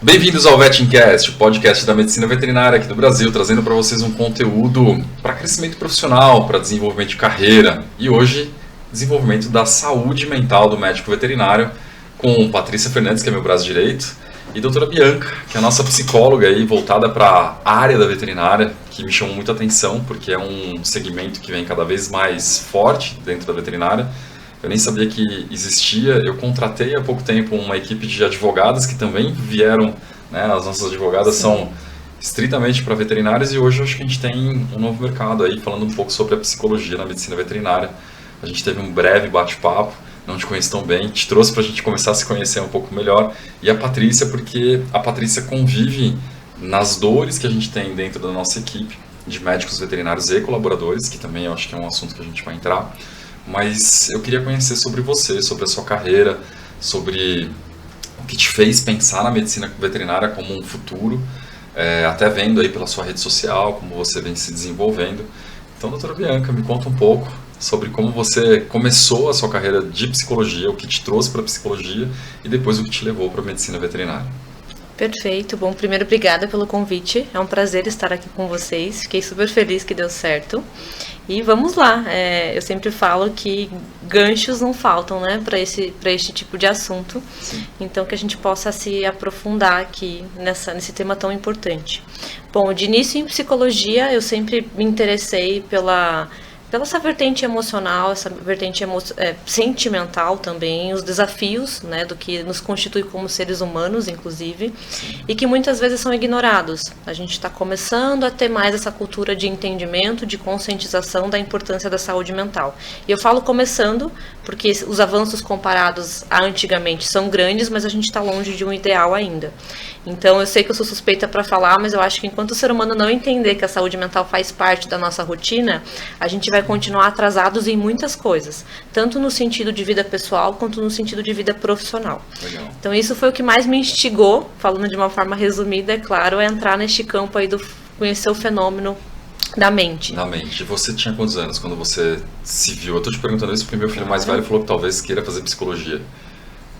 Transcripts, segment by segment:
Bem-vindos ao VetinCast, o podcast da medicina veterinária aqui do Brasil, trazendo para vocês um conteúdo para crescimento profissional, para desenvolvimento de carreira e hoje desenvolvimento da saúde mental do médico veterinário com Patrícia Fernandes, que é meu braço direito, e doutora Bianca, que é a nossa psicóloga aí, voltada para a área da veterinária, que me chamou muita atenção porque é um segmento que vem cada vez mais forte dentro da veterinária. Eu nem sabia que existia. Eu contratei há pouco tempo uma equipe de advogadas que também vieram, né? As nossas advogadas são estritamente para veterinários e hoje eu acho que a gente tem um novo mercado aí, falando um pouco sobre a psicologia na medicina veterinária. A gente teve um breve bate-papo, não te conheço tão bem, te trouxe para a gente começar a se conhecer um pouco melhor. E a Patrícia, porque a Patrícia convive nas dores que a gente tem dentro da nossa equipe de médicos veterinários e colaboradores, que também eu acho que é um assunto que a gente vai entrar. Mas eu queria conhecer sobre você, sobre a sua carreira, sobre o que te fez pensar na medicina veterinária como um futuro, até vendo aí pela sua rede social, como você vem se desenvolvendo. Então, doutora Bianca, me conta um pouco sobre como você começou a sua carreira de psicologia, o que te trouxe para a psicologia e depois o que te levou para a medicina veterinária. Perfeito. Bom, primeiro, obrigada pelo convite. É um prazer estar aqui com vocês. Fiquei super feliz que deu certo. E vamos lá. Eu sempre falo que ganchos não faltam, né, para este tipo de assunto. Sim. Então, que a gente possa se aprofundar aqui nesse tema tão importante. Bom, de início em psicologia, eu sempre me interessei pela essa vertente emocional, essa vertente sentimental também, os desafios, né, do que nos constitui como seres humanos, inclusive, e que muitas vezes são ignorados. A gente está começando a ter mais essa cultura de entendimento, de conscientização da importância da saúde mental. E eu falo começando, porque os avanços comparados a antigamente são grandes, mas a gente está longe de um ideal ainda. Então, eu sei que eu sou suspeita para falar, mas eu acho que enquanto o ser humano não entender que a saúde mental faz parte da nossa rotina, a gente vai continuar atrasados em muitas coisas, tanto no sentido de vida pessoal, quanto no sentido de vida profissional. Legal. Então, isso foi o que mais me instigou, falando de uma forma resumida, é claro, a entrar neste campo aí do conhecer o fenômeno da mente. Na mente. Você tinha quantos anos quando você se viu? Eu tô te perguntando isso porque meu filho mais velho falou que talvez queira fazer psicologia.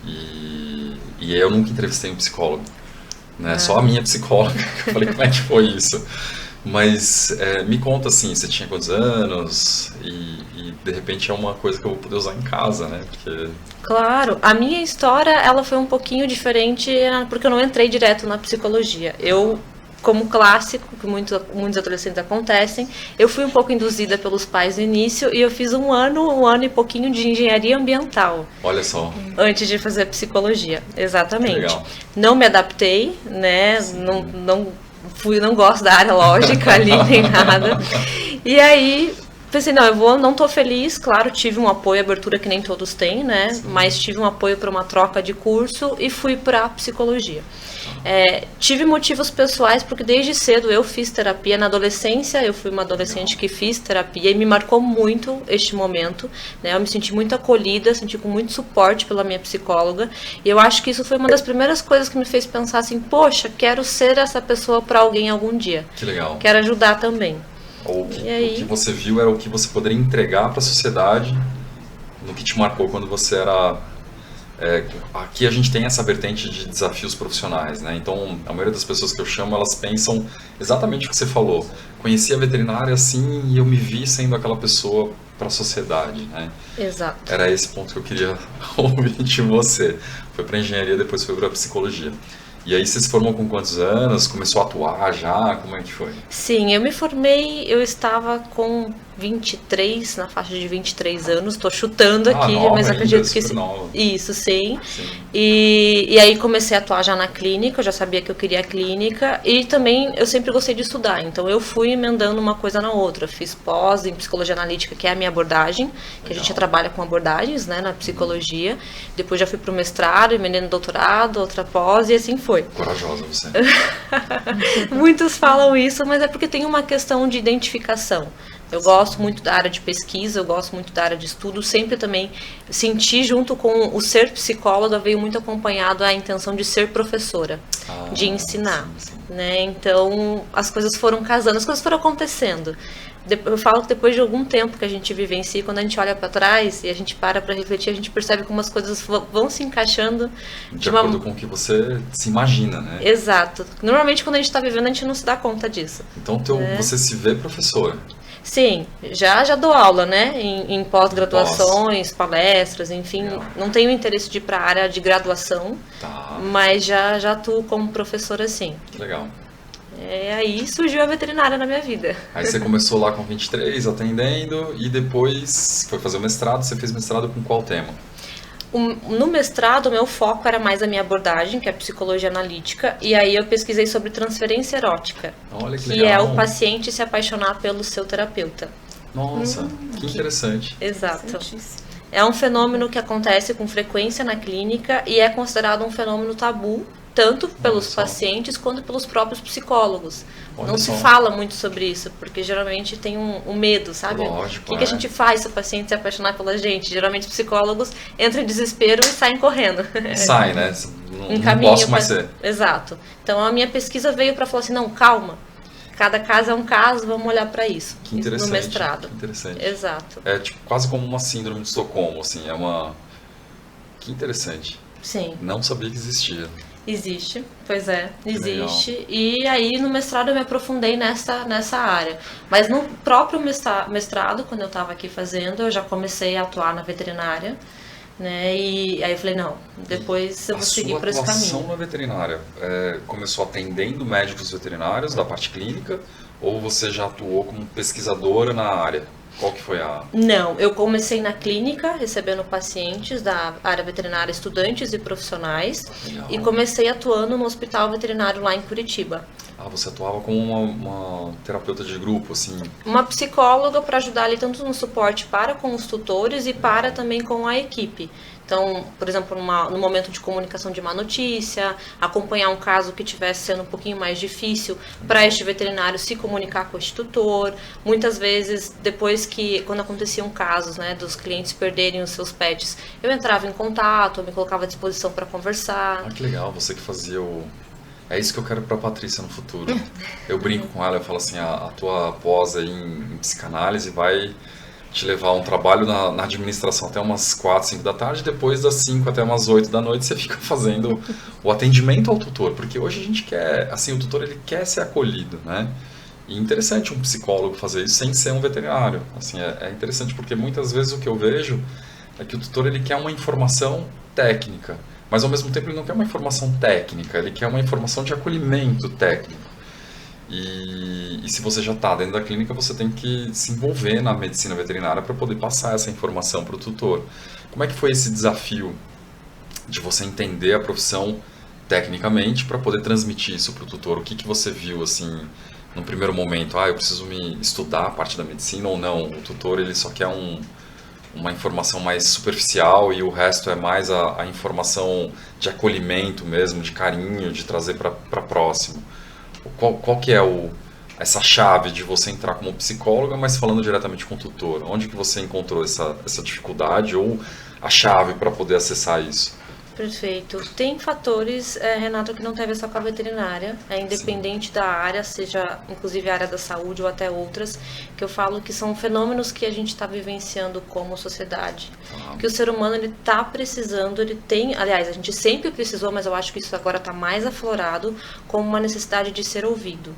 E eu nunca entrevistei um psicólogo. Né? Só a minha psicóloga, eu falei, como é que foi isso? Mas me conta assim, você tinha quantos anos e de repente é uma coisa que eu vou poder usar em casa, né? Porque... Claro, a minha história ela foi um pouquinho diferente porque eu não entrei direto na psicologia. Eu, como clássico, que muitos adolescentes acontecem, eu fui um pouco induzida pelos pais no início e eu fiz um ano e pouquinho de engenharia ambiental. Olha só. Antes de fazer psicologia, exatamente. Legal. Não me adaptei, né? Não gosto da área lógica ali, nem nada. E aí pensei, não tô feliz, claro, tive um apoio, abertura que nem todos têm, né? Sim. Mas tive um apoio para uma troca de curso e fui para psicologia. Tive motivos pessoais, porque desde cedo eu fiz terapia. Na adolescência, eu fui uma adolescente que fiz terapia e me marcou muito este momento, né? Eu me senti muito acolhida, senti com muito suporte pela minha psicóloga. E eu acho que isso foi uma das primeiras coisas que me fez pensar assim, poxa, quero ser essa pessoa para alguém algum dia. Que legal. Quero ajudar também. O que você viu era o que você poderia entregar para a sociedade no que te marcou quando você era... aqui a gente tem essa vertente de desafios profissionais, né? Então, a maioria das pessoas que eu chamo, elas pensam exatamente o que você falou. Conheci a veterinária assim e eu me vi sendo aquela pessoa para a sociedade, né? Exato. Era esse ponto que eu queria ouvir de você. Foi para engenharia, depois foi para psicologia. E aí você se formou com quantos anos? Começou a atuar já? Como é que foi? Sim, eu me formei, eu estava com 23, na faixa de 23 anos, estou chutando aqui, nova mas ainda, acredito que super nova. Isso, sim. E aí comecei a atuar já na clínica, eu já sabia que eu queria a clínica e também eu sempre gostei de estudar, então eu fui emendando uma coisa na outra. Fiz pós em psicologia analítica, que é a minha abordagem, que a gente trabalha com abordagens, né, na psicologia. Depois já fui para o mestrado, emendei no doutorado, outra pós e assim foi. Corajosa você. Muitos falam isso, mas é porque tem uma questão de identificação. Eu gosto muito da área de pesquisa, eu gosto muito da área de estudo, sempre também senti junto com o ser psicóloga, veio muito acompanhado a intenção de ser professora, de ensinar, sim. né? Então as coisas foram casando, as coisas foram acontecendo. Eu falo que depois de algum tempo que a gente vivencia, quando a gente olha para trás e a gente para refletir, a gente percebe como as coisas vão se encaixando de acordo com o que você se imagina, né? Exato. Normalmente quando a gente está vivendo, a gente não se dá conta disso. Então você se vê professora? Sim, já dou aula, né? Em pós-graduações, palestras, enfim. Legal. Não tenho interesse de ir para a área de graduação, Tá. mas já atuo como professora, sim. Legal. Aí surgiu a veterinária na minha vida. Aí você começou lá com 23, atendendo, e depois foi fazer o mestrado. Você fez mestrado com qual tema? No mestrado, o meu foco era mais a minha abordagem, que é a psicologia analítica, e aí eu pesquisei sobre transferência erótica, Olha que que legal. é o paciente se apaixonar pelo seu terapeuta. Nossa, que interessante. Exato. É um fenômeno que acontece com frequência na clínica e é considerado um fenômeno tabu, tanto pelos pacientes quanto pelos próprios psicólogos. Não se fala muito sobre isso, porque geralmente tem um medo, sabe? Lógico, o que a gente faz se o paciente se apaixonar pela gente? Geralmente psicólogos entram em desespero e saem correndo. Sai, né? Não posso mais ser. Exato. Então a minha pesquisa veio para falar assim, não, calma. Cada caso é um caso, vamos olhar para isso. Que interessante. No mestrado. Que interessante. Exato. É tipo, quase como uma síndrome de Estocolmo, assim, Que interessante. Sim. Não sabia que existia. Existe, pois é, existe. Legal. E aí no mestrado eu me aprofundei nessa área. Mas no próprio mestrado, quando eu estava aqui fazendo, eu já comecei a atuar na veterinária, né? E aí eu falei, não, depois eu vou seguir por esse caminho. A sua atuação na veterinária começou atendendo médicos veterinários da parte clínica, ou você já atuou como pesquisadora na área? Qual que foi a... Não, eu comecei na clínica, recebendo pacientes da área veterinária, estudantes e profissionais. Legal. E comecei atuando no hospital veterinário lá em Curitiba. Ah, você atuava como uma terapeuta de grupo, assim? Uma psicóloga para ajudar ali tanto no suporte para com os tutores e para também com a equipe. Então, por exemplo, no momento de comunicação de má notícia, acompanhar um caso que estivesse sendo um pouquinho mais difícil para este veterinário se comunicar com este tutor. Muitas vezes, quando aconteciam casos, né, dos clientes perderem os seus pets, eu entrava em contato, eu me colocava à disposição para conversar. Ah, que legal, você que fazia É isso que eu quero para a Patrícia no futuro. Eu brinco com ela, eu falo assim, a tua pós aí em psicanálise vai te levar a um trabalho na administração até umas 4, 5 da tarde, depois das 5 até umas 8 da noite você fica fazendo o atendimento ao tutor, porque hoje a gente quer, assim, o tutor ele quer ser acolhido, né? E interessante um psicólogo fazer isso sem ser um veterinário, assim, é interessante porque muitas vezes o que eu vejo é que o tutor ele quer uma informação técnica, mas ao mesmo tempo ele não quer uma informação técnica, ele quer uma informação de acolhimento técnico. E se você já está dentro da clínica, você tem que se envolver na medicina veterinária para poder passar essa informação para o tutor. Como é que foi esse desafio de você entender a profissão tecnicamente para poder transmitir isso para o tutor? O que você viu assim no primeiro momento? Eu preciso me estudar a parte da medicina ou não? O tutor ele só quer uma informação mais superficial e o resto é mais a informação de acolhimento mesmo, de carinho, de trazer para próximo. Qual que é essa chave de você entrar como psicóloga, mas falando diretamente com o tutor? Onde que você encontrou essa dificuldade ou a chave para poder acessar isso? Perfeito. Tem fatores, Renato, que não tem a ver só com a veterinária, independente da área, seja inclusive a área da saúde ou até outras, que eu falo que são fenômenos que a gente está vivenciando como sociedade. Que o ser humano ele está precisando, aliás, a gente sempre precisou, mas eu acho que isso agora está mais aflorado, como uma necessidade de ser ouvido.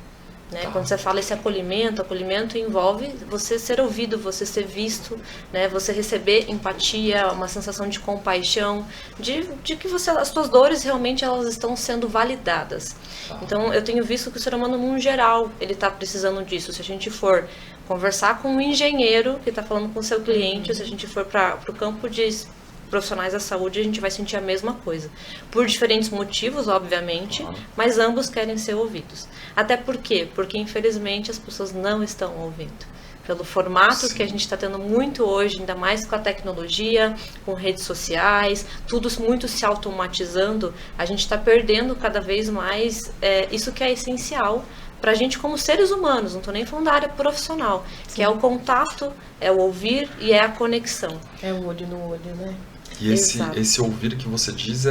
Né? Quando você fala esse acolhimento envolve você ser ouvido, você ser visto, né? Você receber empatia, uma sensação de compaixão, de que as suas dores realmente elas estão sendo validadas. Então eu tenho visto que o ser humano, num geral, ele está precisando disso. Se a gente for conversar com um engenheiro que está falando com o seu cliente, se a gente for para o campo de profissionais da saúde, a gente vai sentir a mesma coisa. Por diferentes motivos, obviamente, mas ambos querem ser ouvidos. Até por quê? Porque, infelizmente, as pessoas não estão ouvindo. Pelo formato que a gente está tendo muito hoje, ainda mais com a tecnologia, com redes sociais, tudo muito se automatizando, a gente está perdendo cada vez mais isso que é essencial para a gente como seres humanos, não estou nem falando da área profissional, que é o contato, é o ouvir e é a conexão. É o olho no olho, né? E esse ouvir que você diz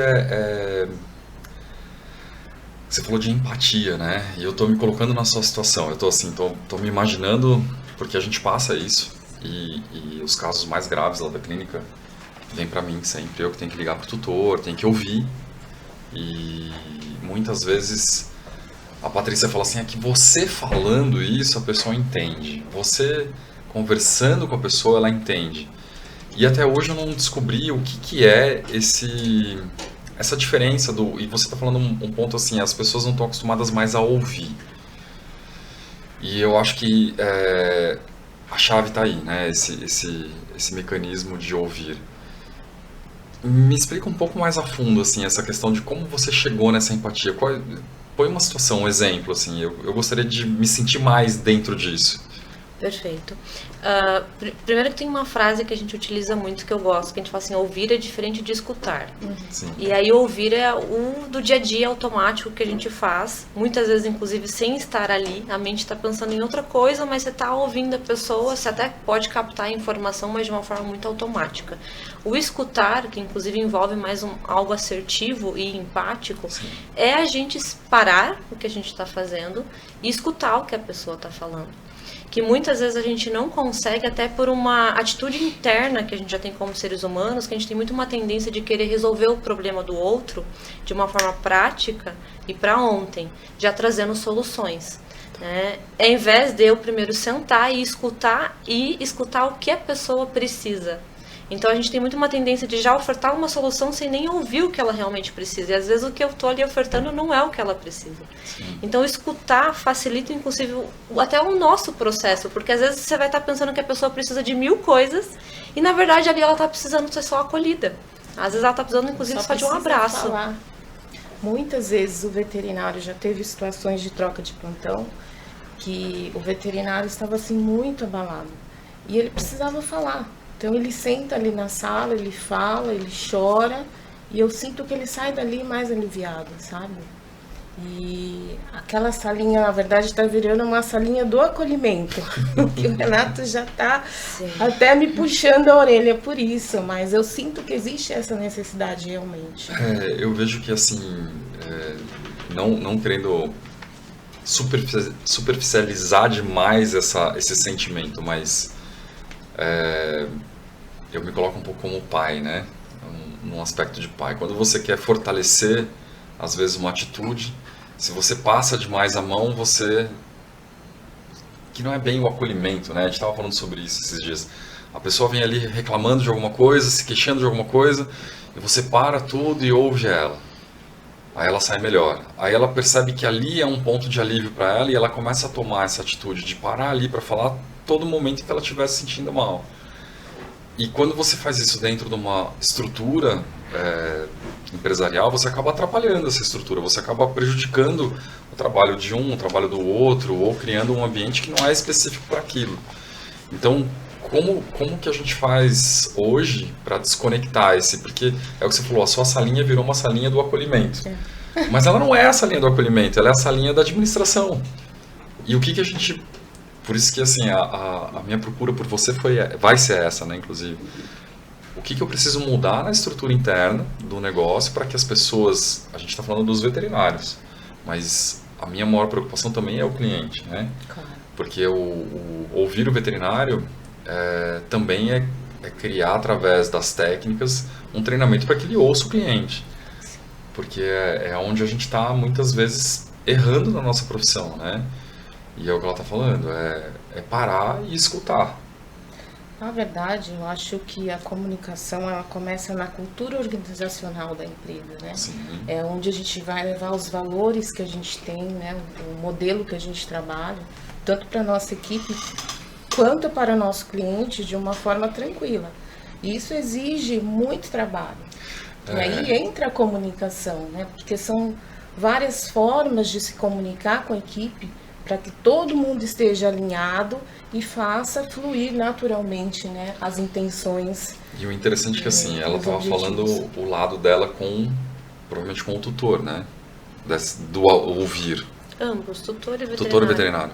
Você falou de empatia, né? E eu tô me colocando na sua situação. Eu tô assim, tô me imaginando porque a gente passa isso e os casos mais graves lá da clínica vêm para mim sempre. Eu que tenho que ligar pro tutor, tenho que ouvir. E muitas vezes a Patrícia fala assim, é que você falando isso a pessoa entende. Você conversando com a pessoa, ela entende. E até hoje eu não descobri o que é essa diferença do... E você está falando um ponto assim, as pessoas não estão acostumadas mais a ouvir. E eu acho que a chave está aí, né? Esse mecanismo de ouvir. Me explica um pouco mais a fundo, assim, essa questão de como você chegou nessa empatia. Põe uma situação, um exemplo, assim. Eu gostaria de me sentir mais dentro disso. Perfeito. Primeiro que tem uma frase que a gente utiliza muito que eu gosto, que a gente fala assim, ouvir é diferente de escutar. Sim. E aí ouvir é o do dia a dia automático que a gente faz, muitas vezes inclusive sem estar ali, a mente está pensando em outra coisa, mas você está ouvindo a pessoa, você até pode captar a informação, mas de uma forma muito automática. O escutar, que inclusive envolve mais algo assertivo e empático, Sim. é a gente parar o que a gente está fazendo e escutar o que a pessoa está falando. Que muitas vezes a gente não consegue, até por uma atitude interna que a gente já tem como seres humanos, que a gente tem muito uma tendência de querer resolver o problema do outro de uma forma prática e para ontem, já trazendo soluções. Né? Ao invés de eu primeiro sentar e escutar o que a pessoa precisa. Então a gente tem muito uma tendência de já ofertar uma solução sem nem ouvir o que ela realmente precisa. E às vezes o que eu estou ali ofertando não é o que ela precisa. Sim. Então escutar facilita inclusive até o nosso processo, porque às vezes você vai estar pensando que a pessoa precisa de 1000 coisas e na verdade ali ela está precisando ser só acolhida. Às vezes ela está precisando inclusive só de um abraço. Falar. Muitas vezes o veterinário já teve situações de troca de plantão que o veterinário estava assim muito abalado e ele precisava falar. Então ele senta ali na sala, ele fala, ele chora e eu sinto que ele sai dali mais aliviado, sabe? E aquela salinha, na verdade, está virando uma salinha do acolhimento. Que o Renato já está até me puxando a orelha por isso, mas eu sinto que existe essa necessidade realmente. Eu vejo que assim, não querendo superficializar demais esse sentimento, mas eu me coloco um pouco como pai, né? Num aspecto de pai. Quando você quer fortalecer, às vezes, uma atitude, se você passa demais a mão, que não é bem o acolhimento, né? A gente estava falando sobre isso esses dias. A pessoa vem ali reclamando de alguma coisa, se queixando de alguma coisa, e você para tudo e ouve ela. Aí ela sai melhor. Aí ela percebe que ali é um ponto de alívio para ela e ela começa a tomar essa atitude de parar ali para falar todo momento que ela estiver se sentindo mal. E quando você faz isso dentro de uma estrutura empresarial, você acaba atrapalhando essa estrutura, você acaba prejudicando o trabalho de um, o trabalho do outro, ou criando um ambiente que não é específico para aquilo. Então, como que a gente faz hoje para desconectar porque é o que você falou, a sua salinha virou uma salinha do acolhimento. Mas ela não é a salinha do acolhimento, ela é a salinha da administração. E o que a gente... Por isso que assim, a minha procura por você vai ser essa, né, inclusive. O que eu preciso mudar na estrutura interna do negócio para que as pessoas... A gente está falando dos veterinários, mas a minha maior preocupação também é o cliente, né? Claro. Porque o ouvir o veterinário também é criar, através das técnicas, um treinamento para que ele ouça o cliente. Porque é onde a gente está, muitas vezes, errando na nossa profissão, né? E é o que ela está falando, é parar e escutar. Na verdade, eu acho que a comunicação ela começa na cultura organizacional da empresa, né? Sim. É onde a gente vai levar os valores que a gente tem, né? O modelo que a gente trabalha, tanto para a nossa equipe quanto para o nosso cliente, de uma forma tranquila. E isso exige muito trabalho. E aí entra a comunicação, né? Porque são várias formas de se comunicar com a equipe para que todo mundo esteja alinhado e faça fluir naturalmente, né, as intenções. E o interessante é que assim, ela estava falando o lado dela provavelmente com o tutor, né? Do ouvir. Ambos, tutor e veterinário. Tutor e veterinário.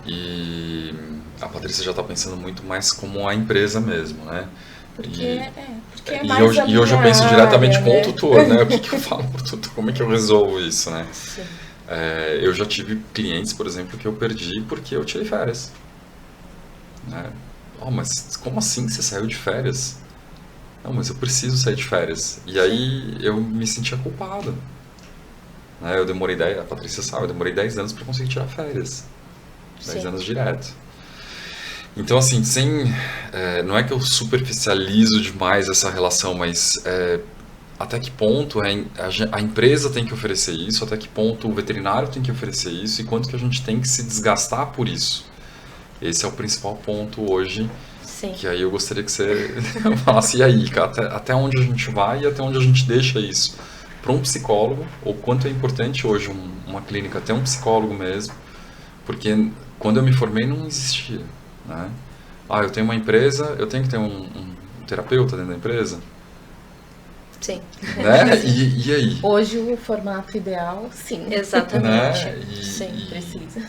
E a Patrícia já está pensando muito mais como a empresa mesmo, né? Porque é mais e eu já penso diretamente com né? o tutor, né? O que eu falo pro tutor? Como é que eu resolvo isso, né? Sim. Eu já tive clientes, por exemplo, que eu perdi porque eu tirei férias. né? Oh, mas como assim você saiu de férias? Não, mas eu preciso sair de férias. E aí eu me sentia culpado. Né? Eu demorei 10, a Patrícia sabe, eu demorei 10 anos para conseguir tirar férias. 10 anos direto. Então, assim, não é que eu superficializo demais essa relação, mas até que ponto a empresa tem que oferecer isso, até que ponto o veterinário tem que oferecer isso e quanto que a gente tem que se desgastar por isso. Esse é o principal ponto hoje. Sim. Que aí eu gostaria que você falasse, e aí, até onde a gente vai e até onde a gente deixa isso para um psicólogo, ou quanto é importante hoje uma clínica ter um psicólogo mesmo, porque quando eu me formei não existia, né? Eu tenho uma empresa, eu tenho que ter um terapeuta dentro da empresa? Sim. Né? E aí? Hoje o formato ideal, sim. Exatamente. Né? Sim, precisa.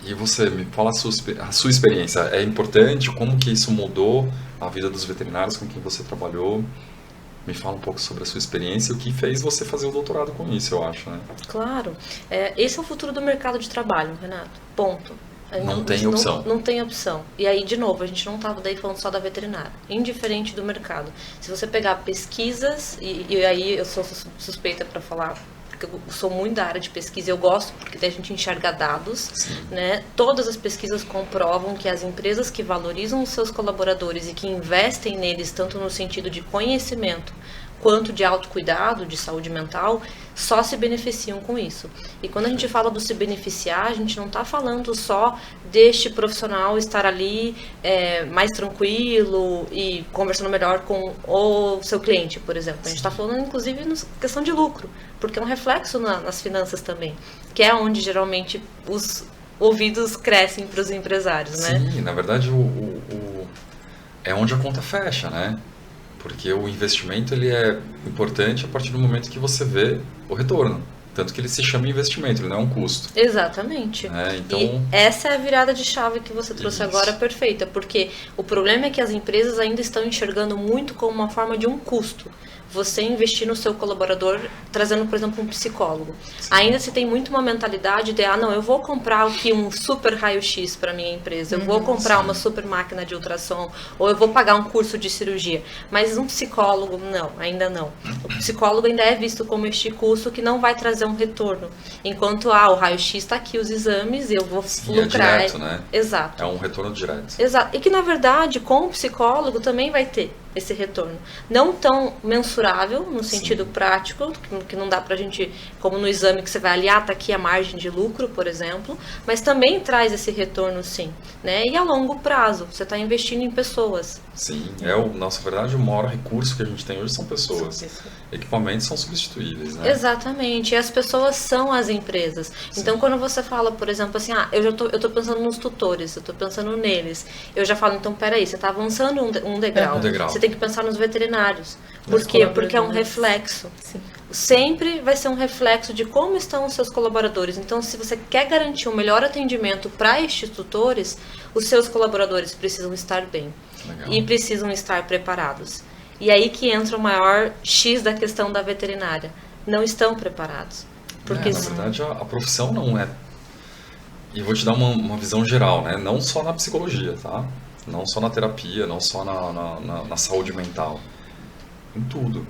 E você, me fala a sua experiência. É importante? Como que isso mudou a vida dos veterinários com quem você trabalhou? Me fala um pouco sobre a sua experiência e o que fez você fazer o doutorado com isso, eu acho, né? Claro. Esse é o futuro do mercado de trabalho, Renato. Ponto. Não tem opção. Não tem opção. E aí, de novo, a gente não estava daí falando só da veterinária. Indiferente do mercado. Se você pegar pesquisas, e aí eu sou suspeita para falar, porque eu sou muito da área de pesquisa, eu gosto porque daí a gente enxerga dados, né? Todas as pesquisas comprovam que as empresas que valorizam os seus colaboradores e que investem neles, tanto no sentido de conhecimento quanto de autocuidado, de saúde mental, só se beneficiam com isso. E quando a gente fala do se beneficiar, a gente não está falando só deste profissional estar ali mais tranquilo e conversando melhor com o seu cliente, por exemplo. A gente está falando, inclusive, na questão de lucro, porque é um reflexo nas finanças também, que é onde geralmente os ouvidos crescem para os empresários, né? Sim, na verdade, é onde a conta fecha, né? Porque o investimento ele é importante a partir do momento que você vê o retorno. Tanto que ele se chama investimento, ele não é um custo. Exatamente. Então... E essa é a virada de chave que você trouxe agora perfeita, porque o problema é que as empresas ainda estão enxergando muito como uma forma de um custo. Você investir no seu colaborador, trazendo, por exemplo, um psicólogo. Sim. Ainda se tem muito uma mentalidade de, não, eu vou comprar aqui um super raio-x para minha empresa, eu vou comprar uma super máquina de ultrassom, ou eu vou pagar um curso de cirurgia. Mas um psicólogo, não, ainda não. O psicólogo ainda é visto como este custo que não vai trazer um retorno. Enquanto, o raio-x está aqui, os exames, eu vou lucrar. É direto, né? Exato. É um retorno direto. Exato. E que, na verdade, com o psicólogo também vai ter esse retorno. Não tão mensurável, no sentido prático, que não dá pra gente, como no exame que você vai aliar, tá aqui a margem de lucro, por exemplo, mas também traz esse retorno, sim, né? E a longo prazo, você está investindo em pessoas. Sim, na verdade, o maior recurso que a gente tem hoje são pessoas. Equipamentos são substituíveis, né? Exatamente, e as pessoas são as empresas. Sim. Então, quando você fala, por exemplo, assim, eu tô pensando nos tutores, eu tô pensando neles, eu já falo, então, peraí, você tá avançando um degrau. Você tem que pensar nos veterinários. Por quê? Porque é um reflexo. Sim. Sempre vai ser um reflexo de como estão os seus colaboradores. Então, se você quer garantir um melhor atendimento para estes tutores, os seus colaboradores precisam estar bem. Legal. E precisam estar preparados. E aí que entra o maior X da questão da veterinária. Não estão preparados. Porque na verdade, a profissão não é... E vou te dar uma visão geral, né? Não só na psicologia, tá? Não só na terapia, não só na saúde mental. Em tudo.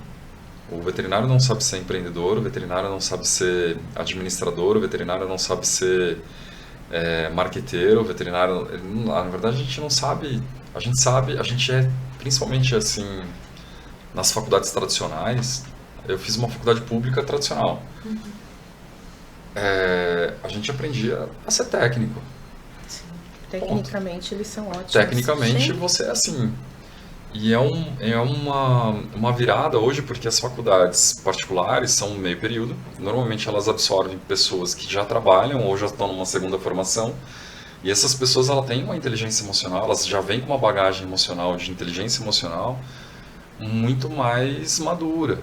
O veterinário não sabe ser empreendedor, o veterinário não sabe ser administrador, o veterinário não sabe ser marqueteiro, o veterinário... Na verdade, a gente não sabe... A gente é, principalmente assim, nas faculdades tradicionais, eu fiz uma faculdade pública tradicional. Uhum. A gente aprendia a ser técnico. Sim. Tecnicamente eles são ótimos. Tecnicamente você é assim. E é uma virada hoje, porque as faculdades particulares são meio período. Normalmente elas absorvem pessoas que já trabalham ou já estão numa segunda formação. E essas pessoas têm uma inteligência emocional, elas já vêm com uma bagagem emocional, de inteligência emocional, muito mais madura.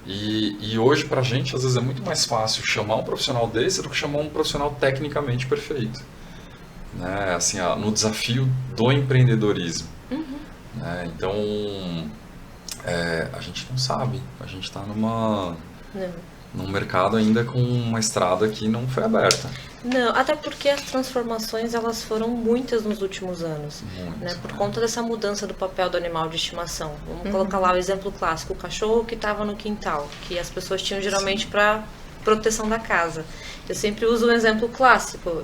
E hoje, pra gente, às vezes é muito mais fácil chamar um profissional desse do que chamar um profissional tecnicamente perfeito. Né? Assim, no desafio do empreendedorismo. Uhum. Né? Então, a gente não sabe. A gente está num mercado ainda com uma estrada que não foi aberta. Não, até porque as transformações elas foram muitas nos últimos anos, né? Por conta dessa mudança do papel do animal de estimação. Vamos colocar lá o exemplo clássico, o cachorro que estava no quintal, que as pessoas tinham geralmente para proteção da casa. Eu sempre uso um exemplo clássico.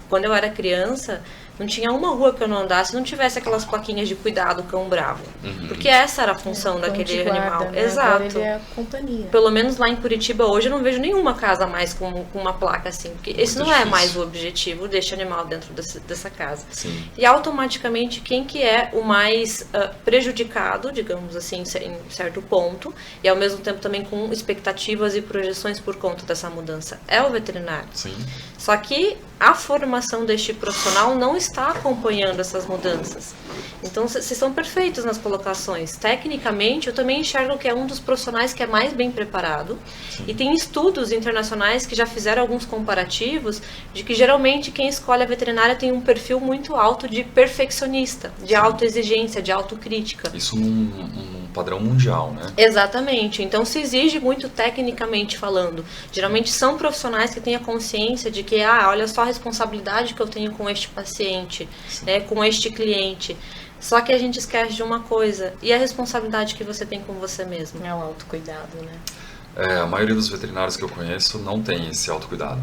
Quando eu era criança, não tinha uma rua que eu não andasse não tivesse aquelas plaquinhas de cuidado, cão bravo. Porque essa era a função daquele animal. Né? Exato. Agora ele é a companhia. Pelo menos lá em Curitiba hoje eu não vejo nenhuma casa mais com uma placa assim. Porque esse não é mais o objetivo deste animal dentro dessa casa. Sim. E automaticamente quem que é o mais prejudicado, digamos assim, em certo ponto, e ao mesmo tempo também com expectativas e projeções por conta dessa mudança, é o veterinário. Sim. Só que a formação deste profissional não está acompanhando essas mudanças. Então, vocês são perfeitos nas colocações. Tecnicamente, eu também enxergo que é um dos profissionais que é mais bem preparado. Sim. E tem estudos internacionais que já fizeram alguns comparativos de que geralmente quem escolhe a veterinária tem um perfil muito alto de perfeccionista, de autoexigência, de autocrítica. Isso num padrão mundial, né? Exatamente. Então, se exige muito tecnicamente falando. Geralmente são profissionais que têm a consciência de que, olha só a responsabilidade que eu tenho com este paciente, né, com este cliente. Só que a gente esquece de uma coisa, e a responsabilidade que você tem com você mesmo? É o autocuidado, né? A maioria dos veterinários que eu conheço não tem esse autocuidado.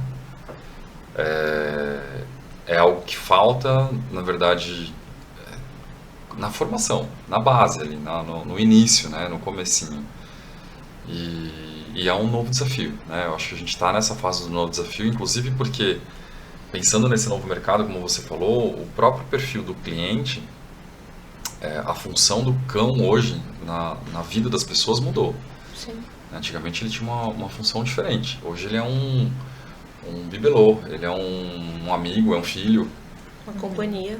É algo que falta, na verdade, na formação, na base ali, no início, né, no comecinho. E é um novo desafio, né? Eu acho que a gente está nessa fase do novo desafio, inclusive porque, pensando nesse novo mercado, como você falou, o próprio perfil do cliente, a função do cão hoje na vida das pessoas mudou. Sim. Antigamente ele tinha uma função diferente. Hoje ele é um bibelô, ele é um amigo, é um filho. Uma companhia.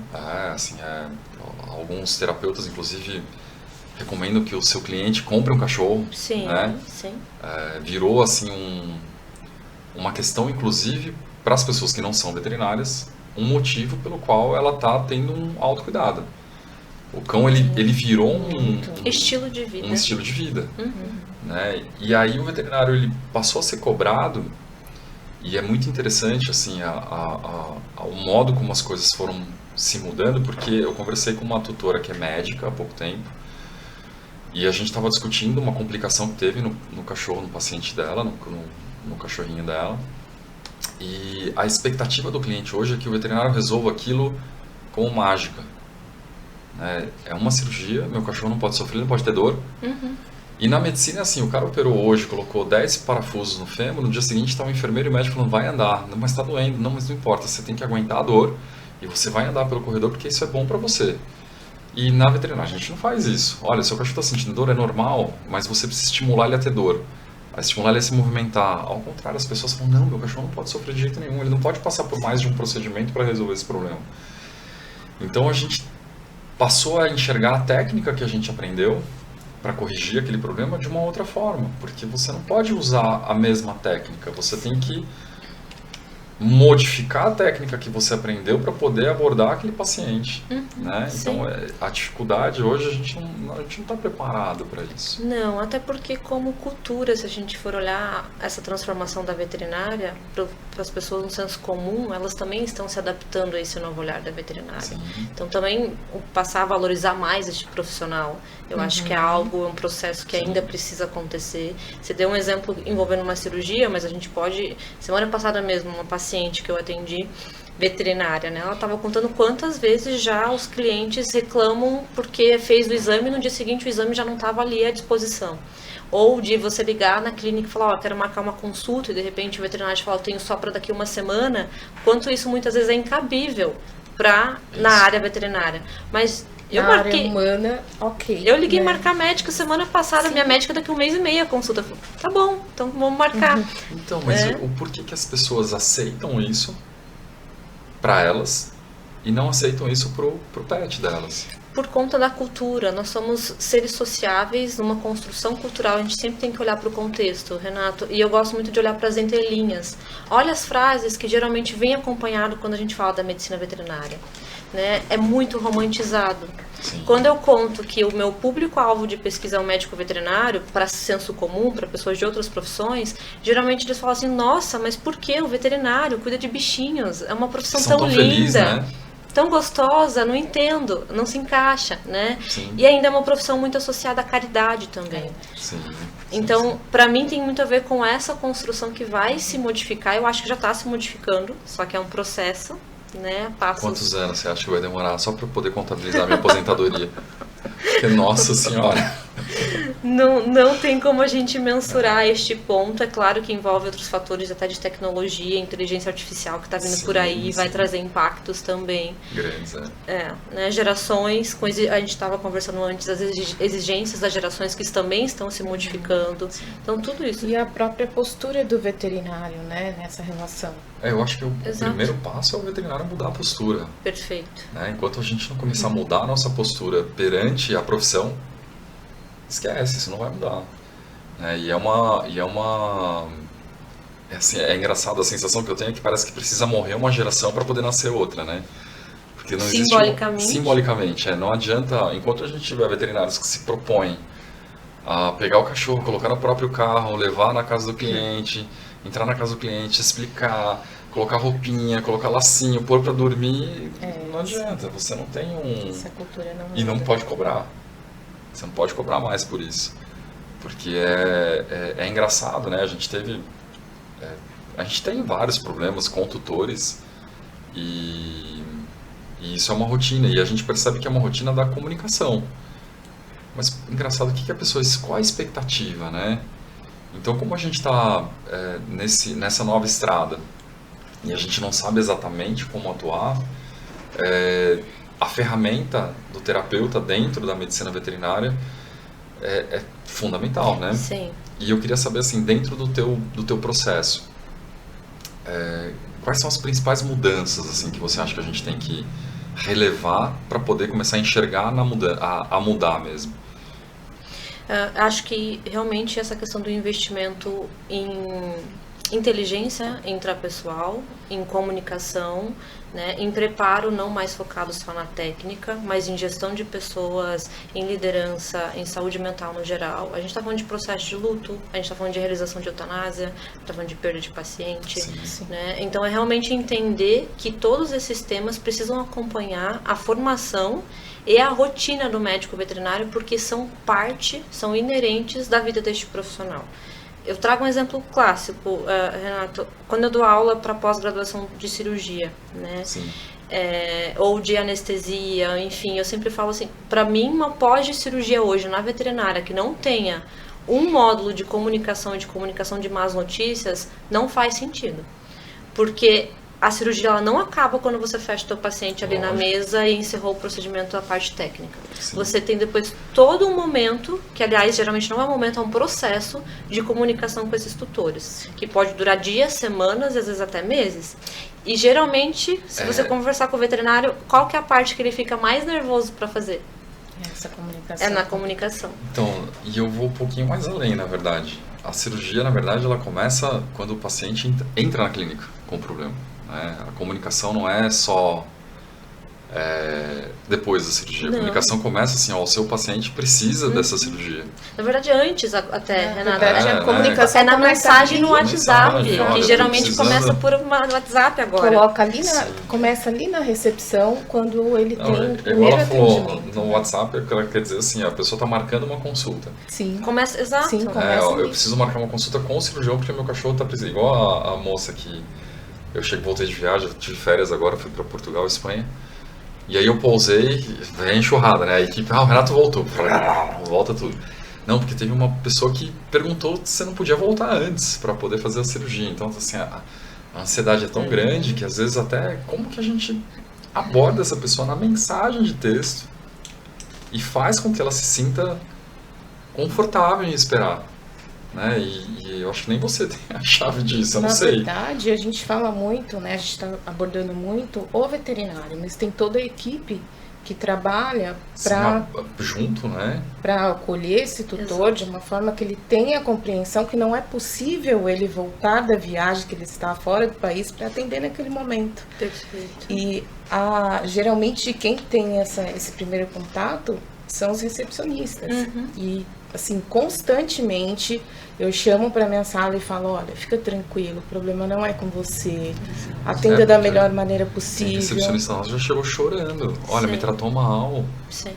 Alguns terapeutas, inclusive, recomendam que o seu cliente compre um cachorro. Sim, né? Sim. Virou assim uma questão, inclusive, para as pessoas que não são veterinárias, um motivo pelo qual ela está tendo um autocuidado. O cão ele virou um estilo de vida. Um estilo de vida. Né? E aí o veterinário ele passou a ser cobrado, e é muito interessante assim, o modo como as coisas foram se mudando, porque eu conversei com uma tutora que é médica há pouco tempo, e a gente estava discutindo uma complicação que teve no cachorro, no paciente dela, no cachorrinho dela. E a expectativa do cliente hoje é que o veterinário resolva aquilo como mágica. É uma cirurgia, meu cachorro não pode sofrer, não pode ter dor. E na medicina, assim, o cara operou hoje, colocou 10 parafusos no fêmur, no dia seguinte está o enfermeiro e o médico falando, vai andar. Não, mas está doendo. Não, mas não importa, você tem que aguentar a dor e você vai andar pelo corredor porque isso é bom para você. E na veterinária a gente não faz isso. Olha, seu cachorro está sentindo dor, é normal, mas você precisa estimular ele a ter dor. A estimular ele a se movimentar. Ao contrário, as pessoas falam, não, meu cachorro não pode sofrer de jeito nenhum, ele não pode passar por mais de um procedimento para resolver esse problema. Então a gente passou a enxergar a técnica que a gente aprendeu para corrigir aquele problema de uma outra forma, porque você não pode usar a mesma técnica, você tem que modificar a técnica que você aprendeu para poder abordar aquele paciente, né? Então a dificuldade hoje a gente não está preparado para isso. Não, até porque como cultura, se a gente for olhar essa transformação da veterinária para as pessoas no senso comum, elas também estão se adaptando a esse novo olhar da veterinária. Sim. Então também passar a valorizar mais este profissional, eu acho que é um processo que ainda precisa acontecer. Você deu um exemplo envolvendo uma cirurgia, mas a gente pode, semana passada mesmo, uma paciente que eu atendi, veterinária, né? Ela estava contando quantas vezes já os clientes reclamam porque fez o exame e no dia seguinte o exame já não estava ali à disposição. Ou de você ligar na clínica e falar, quero marcar uma consulta e de repente o veterinário fala, eu tenho só para daqui uma semana. Quanto isso muitas vezes é incabível na área veterinária. Mas eu na marquei. Área humana, ok. Eu liguei marcar médica semana passada, minha médica daqui 1 mês e meio a consulta. Falei, tá bom, então vamos marcar. Então, mas o porquê que as pessoas aceitam isso para elas e não aceitam isso pro pet delas? por conta da cultura. Nós somos seres sociáveis, numa construção cultural, a gente sempre tem que olhar para o contexto, Renato, e eu gosto muito de olhar para as entrelinhas. Olha as frases que geralmente vêm acompanhado quando a gente fala da medicina veterinária, né? É muito romantizado. Sim. Quando eu conto que o meu público-alvo de pesquisa é um médico veterinário, para senso comum, para pessoas de outras profissões, geralmente eles falam assim, nossa, mas por que o veterinário cuida de bichinhos? É uma profissão São tão tão linda, felizes, né? tão gostosa, não entendo, não se encaixa, né? Sim. E ainda é uma profissão muito associada à caridade também. Sim. Então, para mim tem muito a ver com essa construção que vai se modificar, eu acho que já está se modificando, só que é um processo, né? Passos. Quantos anos você acha que vai demorar só para eu poder contabilizar minha aposentadoria? Porque, nossa senhora. Não tem como a gente mensurar este ponto. É claro que envolve outros fatores até de tecnologia, inteligência artificial que está vindo por aí, vai trazer impactos também. Grandes, né? Gerações, a gente estava conversando antes, as exigências das gerações que também estão se modificando. Então tudo isso. E a própria postura do veterinário, né, nessa relação. Eu acho que o Exato. primeiro passo é o veterinário mudar a postura. Perfeito. Né? Enquanto a gente não começar a mudar a nossa postura perante a profissão, esquece, isso não vai mudar. É engraçado, a sensação que eu tenho é que parece que precisa morrer uma geração para poder nascer outra, né? Porque não existe simbolicamente, não adianta, enquanto a gente tiver veterinários que se propõem a pegar o cachorro, colocar no próprio carro, levar na casa do cliente, entrar na casa do cliente, explicar, colocar roupinha, colocar lacinho, pôr para dormir, não adianta, você não tem Essa cultura não e não pode cobrar. Você não pode cobrar mais por isso. Porque é engraçado, né? A gente tem vários problemas com tutores e isso é uma rotina. E a gente percebe que é uma rotina da comunicação. Mas, engraçado, qual a expectativa, né? Então, como a gente está nessa nova estrada e a gente não sabe exatamente como atuar, a ferramenta do terapeuta dentro da medicina veterinária é fundamental, né? Sim. E eu queria saber, assim, dentro do teu processo, quais são as principais mudanças, assim, que você acha que a gente tem que relevar para poder começar a enxergar a mudar mesmo? Acho que realmente essa questão do investimento em inteligência intrapessoal, em comunicação, né, em preparo não mais focado só na técnica, mas em gestão de pessoas, em liderança, em saúde mental no geral. A gente está falando de processo de luto, a gente está falando de realização de eutanásia, está falando de perda de paciente. Sim. Né? Então é realmente entender que todos esses temas precisam acompanhar a formação e a rotina do médico veterinário, porque são inerentes da vida deste profissional. Eu trago um exemplo clássico, Renato, quando eu dou aula para pós-graduação de cirurgia, né? Sim. Ou de anestesia, enfim, eu sempre falo assim, para mim uma pós de cirurgia hoje na veterinária que não tenha um módulo de comunicação e de comunicação de más notícias, não faz sentido. Porque a cirurgia ela não acaba quando você fecha o teu paciente ali na mesa e encerrou o procedimento, a parte técnica. Sim. Você tem depois todo um momento, que aliás geralmente não é um momento, é um processo de comunicação com esses tutores, que pode durar dias, semanas e às vezes até meses. E geralmente, se você conversar com o veterinário, qual que é a parte que ele fica mais nervoso para fazer? Essa comunicação. É na comunicação. Então, e eu vou um pouquinho mais além, na verdade. A cirurgia, na verdade, ela começa quando o paciente entra na clínica com o problema. A comunicação não é só depois da cirurgia. A comunicação começa assim, o seu paciente precisa dessa cirurgia. Na verdade, antes até, Renata. Na verdade, a comunicação na mensagem no WhatsApp, mensagem, que geralmente começa por WhatsApp agora. Coloca ali começa ali na recepção, quando ele tem o primeiro ela falou, atendimento. no WhatsApp, ela quer dizer assim, a pessoa está marcando uma consulta. Sim. Começa, exato. Sim, começa Eu preciso marcar uma consulta com o cirurgião porque meu cachorro está precisando. Igual a moça que eu voltei de viagem, tive férias agora, fui para Portugal, Espanha. E aí eu pousei, veio a enxurrada, né? A equipe, o Renato voltou. Volta tudo. Não, porque teve uma pessoa que perguntou se você não podia voltar antes para poder fazer a cirurgia. Então, assim, a ansiedade é tão grande que às vezes até como que a gente aborda essa pessoa na mensagem de texto e faz com que ela se sinta confortável em esperar. Né? E eu acho que nem você tem a chave disso, eu não sei. Na verdade, a gente fala muito, né? A gente está abordando muito o veterinário, mas tem toda a equipe que trabalha Sim, junto, né? para acolher esse tutor de uma forma que ele tenha a compreensão que não é possível ele voltar da viagem, que ele está fora do país, para atender naquele momento. Perfeito. E geralmente quem tem esse primeiro contato são os recepcionistas. E assim, constantemente eu chamo para minha sala e falo, olha, fica tranquilo, o problema não é com você, atenda da melhor maneira possível. A recepcionista nossa já chegou chorando, olha, Sim. me tratou mal. Sim.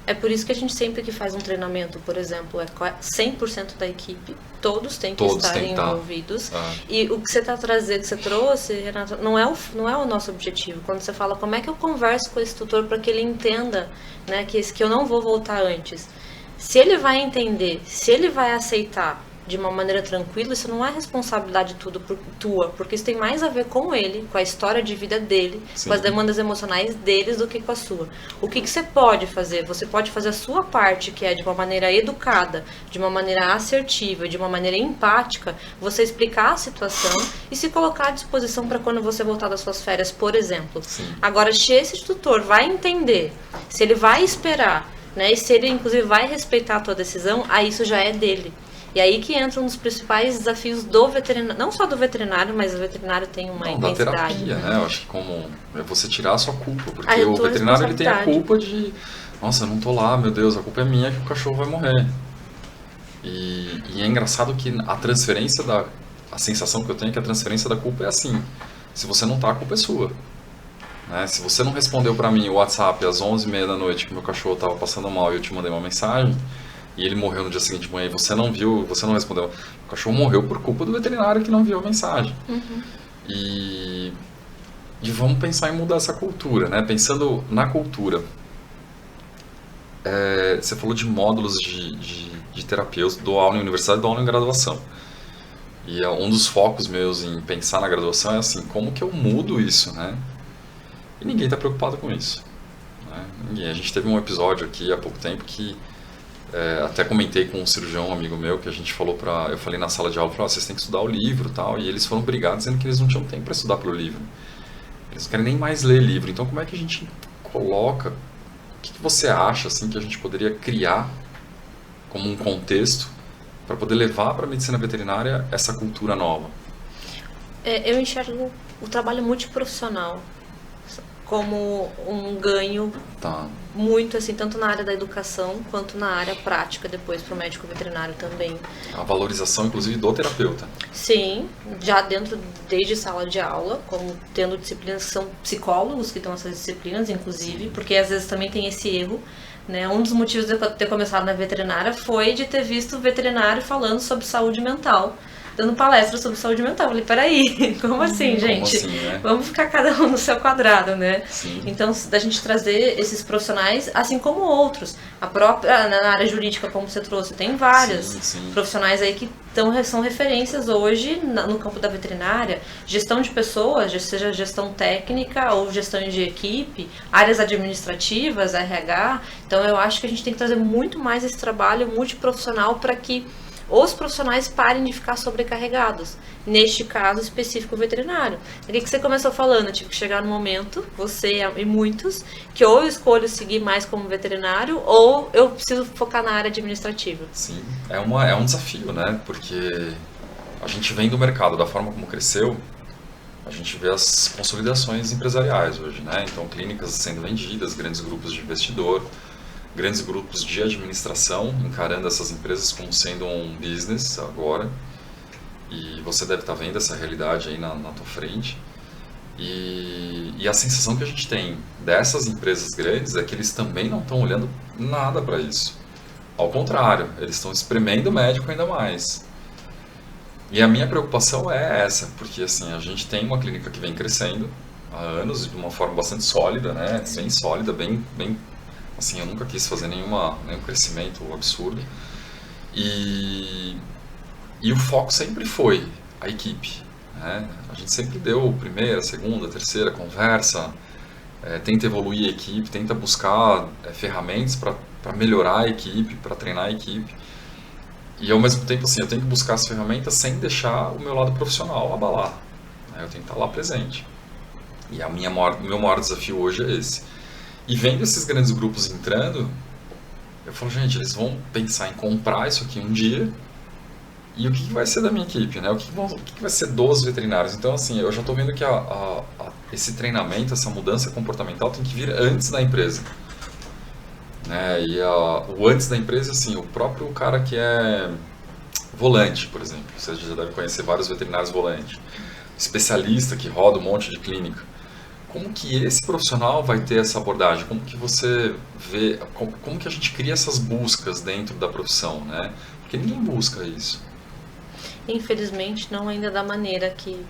É por isso que a gente sempre que faz um treinamento, por exemplo, é 100% da equipe, todos têm que estar envolvidos. E o que você está trazendo, que você trouxe, Renata, não é o nosso objetivo. Quando você fala como é que eu converso com esse tutor para que ele entenda, né, que eu não vou voltar antes. Se ele vai entender, se ele vai aceitar de uma maneira tranquila, isso não é responsabilidade tua, porque isso tem mais a ver com ele, com a história de vida dele, Sim. com as demandas emocionais deles do que com a sua. O que você pode fazer? Você pode fazer a sua parte, que é de uma maneira educada, de uma maneira assertiva, de uma maneira empática, você explicar a situação e se colocar à disposição para quando você voltar das suas férias, por exemplo. Sim. Agora, se esse tutor vai entender, se ele vai esperar, né, e se ele inclusive vai respeitar a tua decisão, aí isso já é dele. E aí que entra um dos principais desafios do veterinário, não só do veterinário, mas o veterinário tem uma intensidade. Da terapia, né? Eu acho que como é você tirar a sua culpa, porque a o veterinário ele tem a responsabilidade. culpa de, nossa, eu não tô lá, meu Deus, a culpa é minha que o cachorro vai morrer. E é engraçado que a transferência a sensação que eu tenho é que a transferência da culpa é assim, se você não tá, a culpa é sua. Né? Se você não respondeu pra mim o WhatsApp às 11h30 da noite que meu cachorro tava passando mal e eu te mandei uma mensagem, e ele morreu no dia seguinte de manhã e você não viu, você não respondeu, o cachorro morreu por culpa do veterinário que não viu a mensagem. E vamos pensar em mudar essa cultura, né? Pensando na cultura. Você falou de módulos de terapeutas, dou aula em universidade, dou aula em graduação. E um dos focos meus em pensar na graduação é assim, como que eu mudo isso, né? E ninguém está preocupado com isso. Né? Ninguém. A gente teve um episódio aqui há pouco tempo que até comentei com um cirurgião amigo meu que a gente falou eu falei na sala de aula, vocês têm que estudar o livro e tal, e eles foram brigados dizendo que eles não tinham tempo para estudar pelo livro. Eles não querem nem mais ler livro. Então como é que a gente coloca, o que você acha assim que a gente poderia criar como um contexto para poder levar para a medicina veterinária essa cultura nova? Eu enxergo o trabalho multiprofissional como um ganho muito, assim, tanto na área da educação quanto na área prática depois para o médico veterinário também. A valorização, inclusive, do terapeuta. Sim, já desde sala de aula, como tendo disciplinas que são psicólogos que dão essas disciplinas, inclusive, porque às vezes também tem esse erro, né? Um dos motivos de eu ter começado na veterinária foi de ter visto o veterinário falando sobre saúde mental, dando palestra sobre saúde mental. Eu falei, peraí, como assim, gente? Como assim, né? Vamos ficar cada um no seu quadrado, né? Sim. Então, da gente trazer esses profissionais, assim como outros. A própria, na área jurídica, como você trouxe, tem vários profissionais aí que são referências hoje no campo da veterinária. Gestão de pessoas, seja gestão técnica ou gestão de equipe, áreas administrativas, RH. Então, eu acho que a gente tem que trazer muito mais esse trabalho multiprofissional para que os profissionais parem de ficar sobrecarregados. Neste caso específico, o veterinário. O que você começou falando? Eu tive que chegar no momento, você e muitos, que ou eu escolho seguir mais como veterinário ou eu preciso focar na área administrativa. Sim, é um desafio, né? Porque a gente vem do mercado, da forma como cresceu, a gente vê as consolidações empresariais hoje, né? Então, clínicas sendo vendidas, grandes grupos de investidor, grandes grupos de administração encarando essas empresas como sendo um business agora, e você deve estar vendo essa realidade aí na tua frente, e a sensação que a gente tem dessas empresas grandes é que eles também não estão olhando nada para isso, ao contrário, eles estão espremendo o médico ainda mais. E a minha preocupação é essa, porque assim, a gente tem uma clínica que vem crescendo há anos de uma forma bastante sólida, né? Bem sólida, bem assim, eu nunca quis fazer nenhum crescimento absurdo. E o foco sempre foi a equipe, né? A gente sempre deu primeira, segunda, terceira conversa, tenta evoluir a equipe, tenta buscar ferramentas para melhorar a equipe, para treinar a equipe. E ao mesmo tempo, assim, eu tenho que buscar as ferramentas sem deixar o meu lado profissional abalar, né? Eu tenho que estar lá presente. E o meu maior desafio hoje é esse. E vendo esses grandes grupos entrando, eu falo, gente, eles vão pensar em comprar isso aqui um dia, e o que vai ser da minha equipe, né? O que vai ser dos veterinários? Então, assim, eu já estou vendo que esse treinamento, essa mudança comportamental tem que vir antes da empresa. Né? E o antes da empresa, assim, o próprio cara que é volante, por exemplo. Você já deve conhecer vários veterinários volantes. Especialista que roda um monte de clínica. Como que esse profissional vai ter essa abordagem? Como que você vê, como que a gente cria essas buscas dentro da profissão, né? Porque ninguém busca isso. Infelizmente, não ainda da maneira que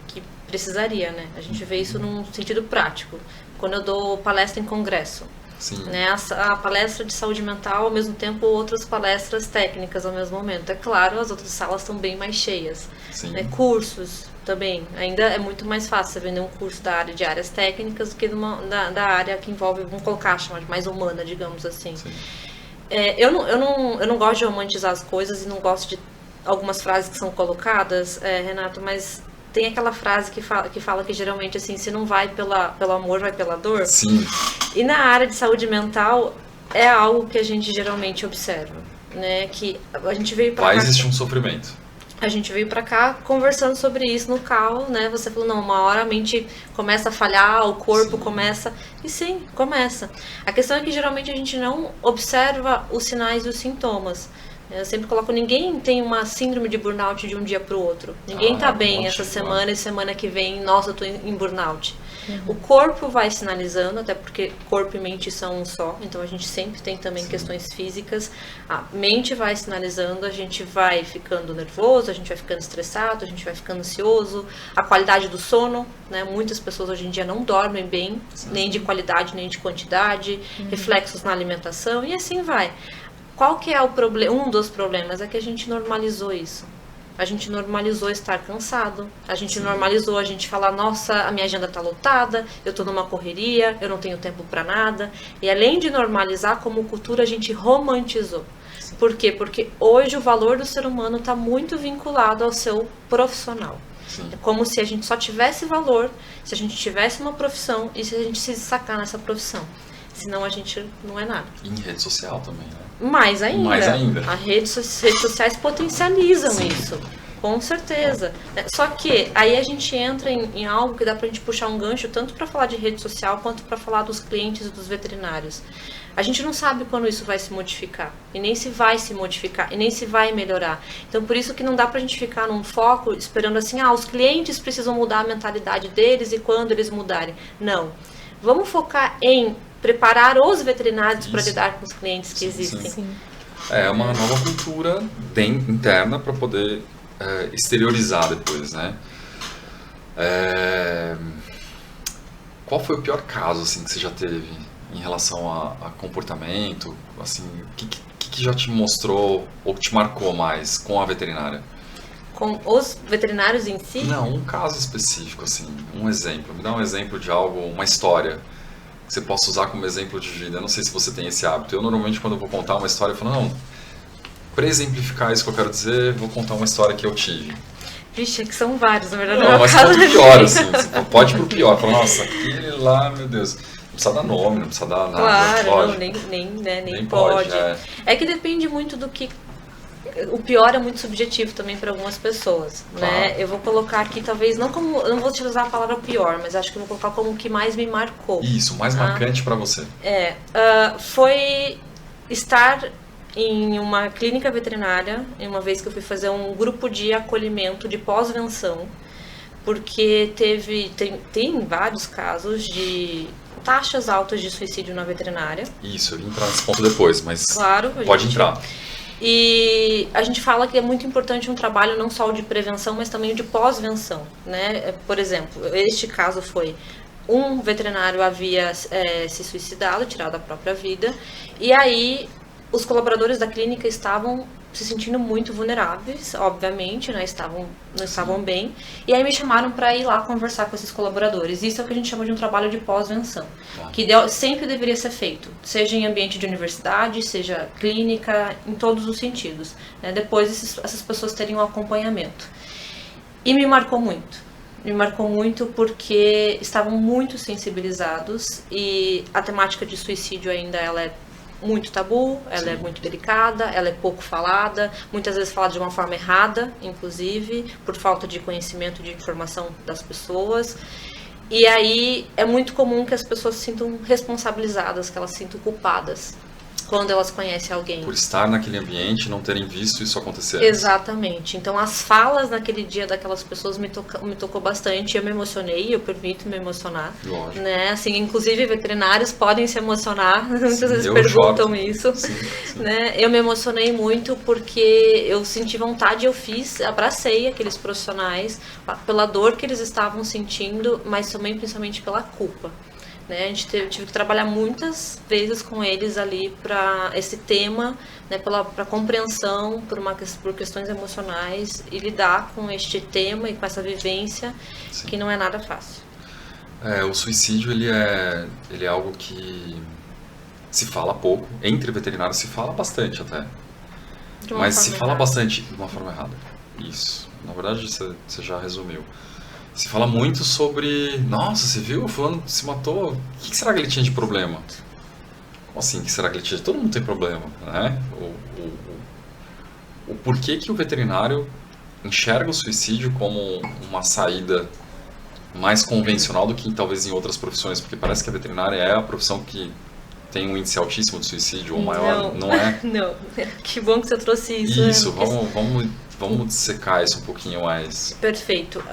precisaria, né? A gente vê isso num sentido prático. Quando eu dou palestra em congresso, Sim. né? A palestra de saúde mental, ao mesmo tempo, outras palestras técnicas ao mesmo momento. É claro, as outras salas estão bem mais cheias. Sim. Né? Cursos também. Ainda é muito mais fácil você vender um curso da área de áreas técnicas do que da área que envolve, vamos colocar, chamar de mais humana, digamos assim. Sim. Eu não gosto de romantizar as coisas e não gosto de algumas frases que são colocadas, Renato, mas tem aquela frase que fala que geralmente assim, se não vai pelo amor, vai pela dor. Sim. E na área de saúde mental é algo que a gente geralmente observa, né? Que a gente veio para cá. Lá existe um sofrimento. A gente veio pra cá conversando sobre isso no carro, né? Você falou, não, uma hora a mente começa a falhar, o corpo começa... E sim, começa. A questão é que geralmente a gente não observa os sinais e os sintomas. Eu sempre coloco, ninguém tem uma síndrome de burnout de um dia pro outro. Ninguém tá bem essa semana e semana que vem, nossa, eu tô em burnout. O corpo vai sinalizando, até porque corpo e mente são um só, então a gente sempre tem também questões físicas. A mente vai sinalizando, a gente vai ficando nervoso, a gente vai ficando estressado, a gente vai ficando ansioso. A qualidade do sono, né? Muitas pessoas hoje em dia não dormem bem, nem de qualidade, nem de quantidade, reflexos na alimentação e assim vai. Qual que é o problema? Um dos problemas é que a gente normalizou isso. A gente normalizou estar cansado, a gente normalizou a gente falar, nossa, a minha agenda tá lotada, eu tô numa correria, eu não tenho tempo para nada. E além de normalizar, como cultura, a gente romantizou. Sim. Por quê? Porque hoje o valor do ser humano está muito vinculado ao seu profissional. Sim. É como se a gente só tivesse valor, se a gente tivesse uma profissão e se a gente se destacar nessa profissão. Senão a gente não é nada. E em rede social também, né? Mais ainda. Mais ainda. As redes sociais potencializam isso, com certeza. Só que aí a gente entra em algo que dá pra gente puxar um gancho tanto para falar de rede social quanto para falar dos clientes e dos veterinários. A gente não sabe quando isso vai se modificar, e nem se vai se modificar, e nem se vai melhorar. Então, por isso que não dá pra gente ficar num foco esperando assim, os clientes precisam mudar a mentalidade deles e quando eles mudarem. Não. Vamos focar em preparar os veterinários para lidar com os clientes que existem. Sim. É uma nova cultura interna para poder exteriorizar depois, né? Qual foi o pior caso assim, que você já teve em relação a comportamento? Assim, o que já te mostrou ou te marcou mais com a veterinária? Com os veterinários em si? Não, um caso específico, assim, um exemplo. Me dá um exemplo de algo, uma história que você possa usar como exemplo de vida. Eu não sei se você tem esse hábito. Eu normalmente quando eu vou contar uma história, eu falo, não, para exemplificar isso que eu quero dizer, vou contar uma história que eu tive. Vixe, é que são vários, na verdade. Não, mas pode ir pior, assim. Você pode ir pro pior. Fala, nossa, aquele lá, meu Deus. Não precisa dar nome, não precisa dar nada. Claro, pode. Não, nem pode. pode. É que depende muito do que... O pior é muito subjetivo também para algumas pessoas, claro. Né? Eu vou colocar aqui, talvez, não como... Eu não vou utilizar a palavra pior, mas acho que eu vou colocar como o que mais me marcou. Isso, mais marcante para você. Foi estar em uma clínica veterinária, uma vez que eu fui fazer um grupo de acolhimento de pós-venção, porque tem vários casos de taxas altas de suicídio na veterinária. Isso, eu vou entrar nesse ponto depois, mas claro, pode entrar. E a gente fala que é muito importante um trabalho não só de prevenção, mas também de pós-venção, né? Por exemplo, este caso foi um veterinário havia se suicidado, tirado a própria vida, e aí os colaboradores da clínica estavam se sentindo muito vulneráveis, obviamente, né? Não estavam bem, e aí me chamaram para ir lá conversar com esses colaboradores. Isso é o que a gente chama de um trabalho de pós-venção, que sempre deveria ser feito, seja em ambiente de universidade, seja clínica, em todos os sentidos, né? Depois essas pessoas terem um acompanhamento. E me marcou muito. Me marcou muito porque estavam muito sensibilizados e a temática de suicídio ainda ela é muito tabu, ela é muito delicada, ela é pouco falada, muitas vezes falada de uma forma errada, inclusive, por falta de conhecimento, de informação das pessoas. E aí é muito comum que as pessoas se sintam responsabilizadas, que elas se sintam culpadas quando elas conhecem alguém. Por estar naquele ambiente e não terem visto isso acontecer. Exatamente. Então as falas naquele dia daquelas pessoas me tocou bastante. Eu me emocionei, eu permito me emocionar. Lógico. Né? Assim, inclusive veterinários podem se emocionar. Muitas vezes eu perguntam choro. isso. Sim. Né? Eu me emocionei muito porque eu senti vontade, abracei aqueles profissionais pela dor que eles estavam sentindo, mas também principalmente pela culpa. Né, a gente tive que trabalhar muitas vezes com eles ali para esse tema, né, para compreensão, por questões emocionais e lidar com este tema e com essa vivência. Sim. Que não é nada fácil. O suicídio ele é algo que se fala pouco, entre veterinários se fala bastante até, mas se fala bastante de uma forma errada. Isso, na verdade você já resumiu. Se fala muito sobre, nossa, você viu, o fulano se matou, o que será que ele tinha de problema? Como assim, o que será que ele tinha? Todo mundo tem problema, né? O porquê que o veterinário enxerga o suicídio como uma saída mais convencional do que talvez em outras profissões, porque parece que a veterinária é a profissão que tem um índice altíssimo de suicídio, ou maior, não é? Não, que bom que você trouxe isso. Isso, vamos dissecar isso um pouquinho mais. Perfeito.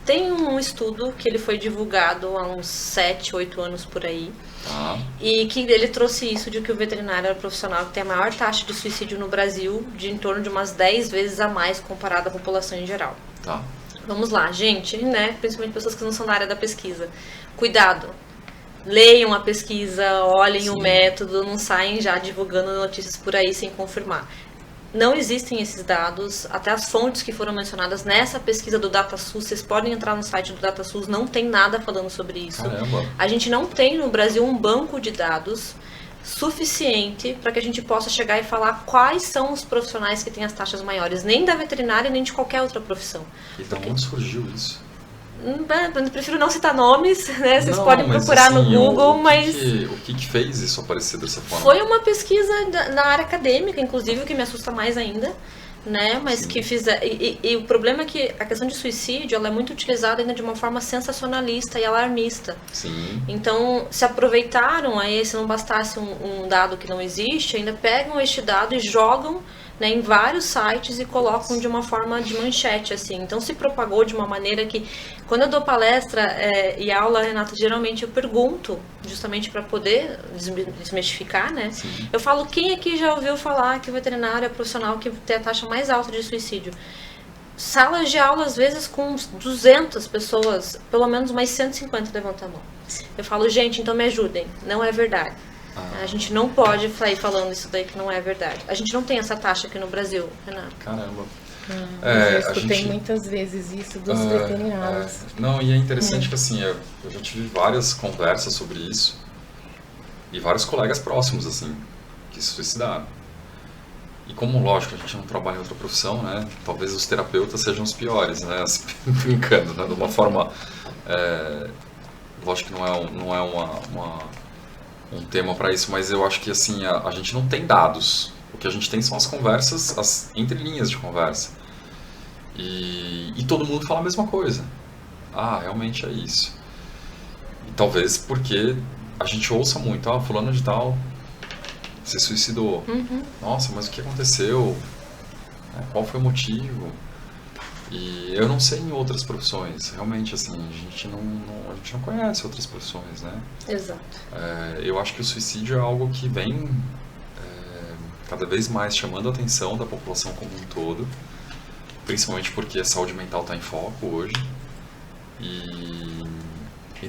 Tem um estudo que ele foi divulgado há uns 7, 8 anos por aí, e que ele trouxe isso de que o veterinário é o profissional que tem a maior taxa de suicídio no Brasil, de em torno de umas 10 vezes a mais comparado à população em geral. Tá. Vamos lá, gente, né? Principalmente pessoas que não são da área da pesquisa. Cuidado! Leiam a pesquisa, olhem o método, não saem já divulgando notícias por aí sem confirmar. Não existem esses dados, até as fontes que foram mencionadas nessa pesquisa do DataSUS, vocês podem entrar no site do DataSUS, não tem nada falando sobre isso. Caramba. A gente não tem no Brasil um banco de dados suficiente para que a gente possa chegar e falar quais são os profissionais que têm as taxas maiores, nem da veterinária, nem de qualquer outra profissão. E de onde surgiu isso? Eu prefiro não citar nomes, né? Vocês podem procurar assim, no Google, mas... O que fez isso aparecer dessa forma? Foi uma pesquisa na área acadêmica, inclusive, o que me assusta mais ainda, né? Mas Sim. que fiz... E o problema é que a questão de suicídio, ela é muito utilizada ainda de uma forma sensacionalista e alarmista. Sim. Então, se aproveitaram, aí se não bastasse um dado que não existe, ainda pegam este dado e jogam, né, em vários sites e colocam de uma forma de manchete, assim. Então se propagou de uma maneira que, quando eu dou palestra e aula, Renata, geralmente eu pergunto, justamente para poder desmistificar, né? Sim. Eu falo, quem aqui já ouviu falar que o veterinário é profissional que tem a taxa mais alta de suicídio? Salas de aula, às vezes, com 200 pessoas, pelo menos mais 150 levantam a mão. Eu falo, gente, então me ajudem. Não é verdade. A gente não pode sair falando isso daí que não é verdade. A gente não tem essa taxa aqui no Brasil, Renato. Caramba. Eu escutei muitas vezes isso dos veterinários. Não, e é interessante que assim, eu já tive várias conversas sobre isso e vários colegas próximos, assim, que se suicidaram. E como, lógico, a gente não trabalha em outra profissão, né? Talvez os terapeutas sejam os piores, né? Assim, brincando, né? De uma forma... lógico que não é um tema para isso, mas eu acho que assim, a gente não tem dados. O que a gente tem são as conversas, as entrelinhas de conversa. E todo mundo fala a mesma coisa. Realmente é isso. E talvez porque a gente ouça muito, fulano de tal se suicidou. Uhum. Nossa, mas o que aconteceu? Qual foi o motivo? E eu não sei em outras profissões, realmente, assim, a gente não conhece outras profissões, né? Exato. Eu acho que o suicídio é algo que vem cada vez mais chamando a atenção da população como um todo, principalmente porque a saúde mental está em foco hoje, e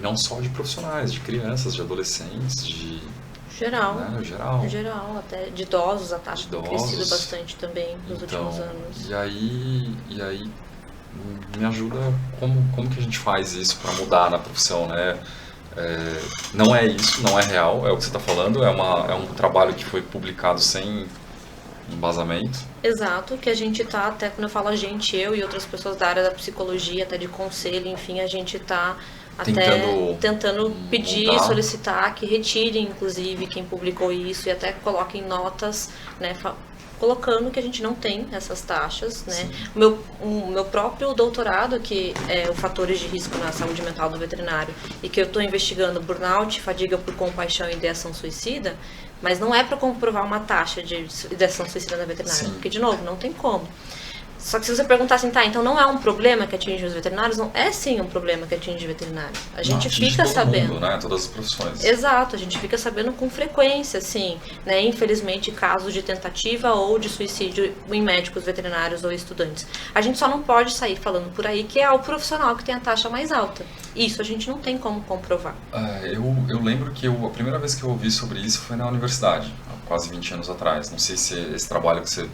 não só de profissionais, de crianças, de adolescentes, de... Geral. Né? Geral. Geral, até de idosos, a taxa tem crescido bastante também nos últimos anos. E aí me ajuda como que a gente faz isso para mudar na profissão, né? Não é isso, não é real, é o que você está falando, é um trabalho que foi publicado sem embasamento. Exato, que a gente tá, até quando eu falo a gente, eu e outras pessoas da área da psicologia, até de conselho, enfim, a gente tá até tentando pedir, montar. solicitar que retirem, inclusive, quem publicou isso e até coloquem notas, né, colocando que a gente não tem essas taxas, né. O meu próprio doutorado, que é o Fatores de Risco na Saúde Mental do Veterinário, e que eu estou investigando burnout, fadiga por compaixão e ideação suicida, mas não é para comprovar uma taxa de ideação suicida na veterinária, porque, de novo, não tem como. Só que se você perguntar assim, tá, então não é um problema que atinge os veterinários? Não, é sim um problema que atinge o veterinário. A gente fica todo sabendo. mundo, né? Todas as profissões. Exato, a gente fica sabendo com frequência, assim, né? Infelizmente, casos de tentativa ou de suicídio em médicos, veterinários ou estudantes. A gente só não pode sair falando por aí que é o profissional que tem a taxa mais alta. Isso a gente não tem como comprovar. Eu lembro que a primeira vez que eu ouvi sobre isso foi na universidade, há quase 20 anos atrás. Não sei se esse trabalho que você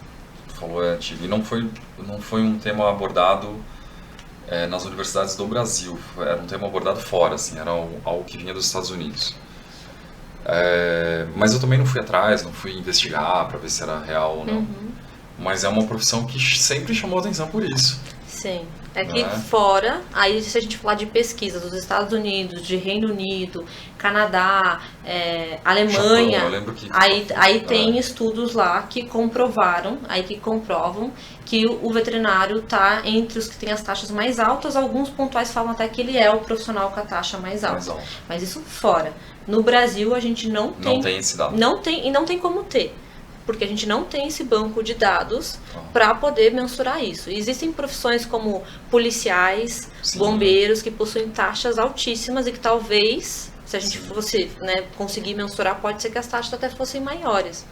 falou é antigo. E não foi um tema abordado nas universidades do Brasil. Era um tema abordado fora, assim, era algo que vinha dos Estados Unidos. Mas eu também não fui atrás, não fui investigar para ver se era real ou não. Mas é uma profissão que sempre chamou atenção por isso. Sim. Aqui fora, aí se a gente falar de pesquisa dos Estados Unidos, de Reino Unido, Canadá, Alemanha, Japão, eu lembro que aí tem estudos lá que comprovaram, que comprovam que o veterinário está entre os que têm as taxas mais altas. Alguns pontuais falam até que ele é o profissional com a taxa mais alta. Mas isso fora. No Brasil a gente não tem esse dado. Não tem como ter. Porque a gente não tem esse banco de dados para poder mensurar isso. E existem profissões como policiais, bombeiros, que possuem taxas altíssimas e que talvez, se a gente fosse, né, conseguir mensurar, pode ser que as taxas até fossem maiores.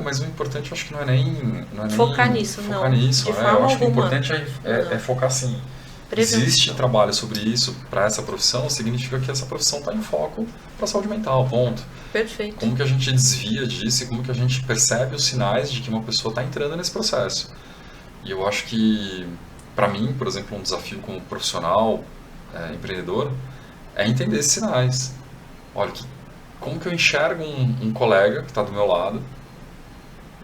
Mas o importante eu acho que não é nem focar nisso, não. Eu acho que o importante é focar assim. Existe trabalho sobre isso para essa profissão, significa que essa profissão está em foco para a saúde mental, ponto. Perfeito. Como que a gente desvia disso e como que a gente percebe os sinais de que uma pessoa está entrando nesse processo. E eu acho que, para mim, por exemplo, um desafio como profissional, empreendedor, é entender esses sinais. Olha, como que eu enxergo um colega que está do meu lado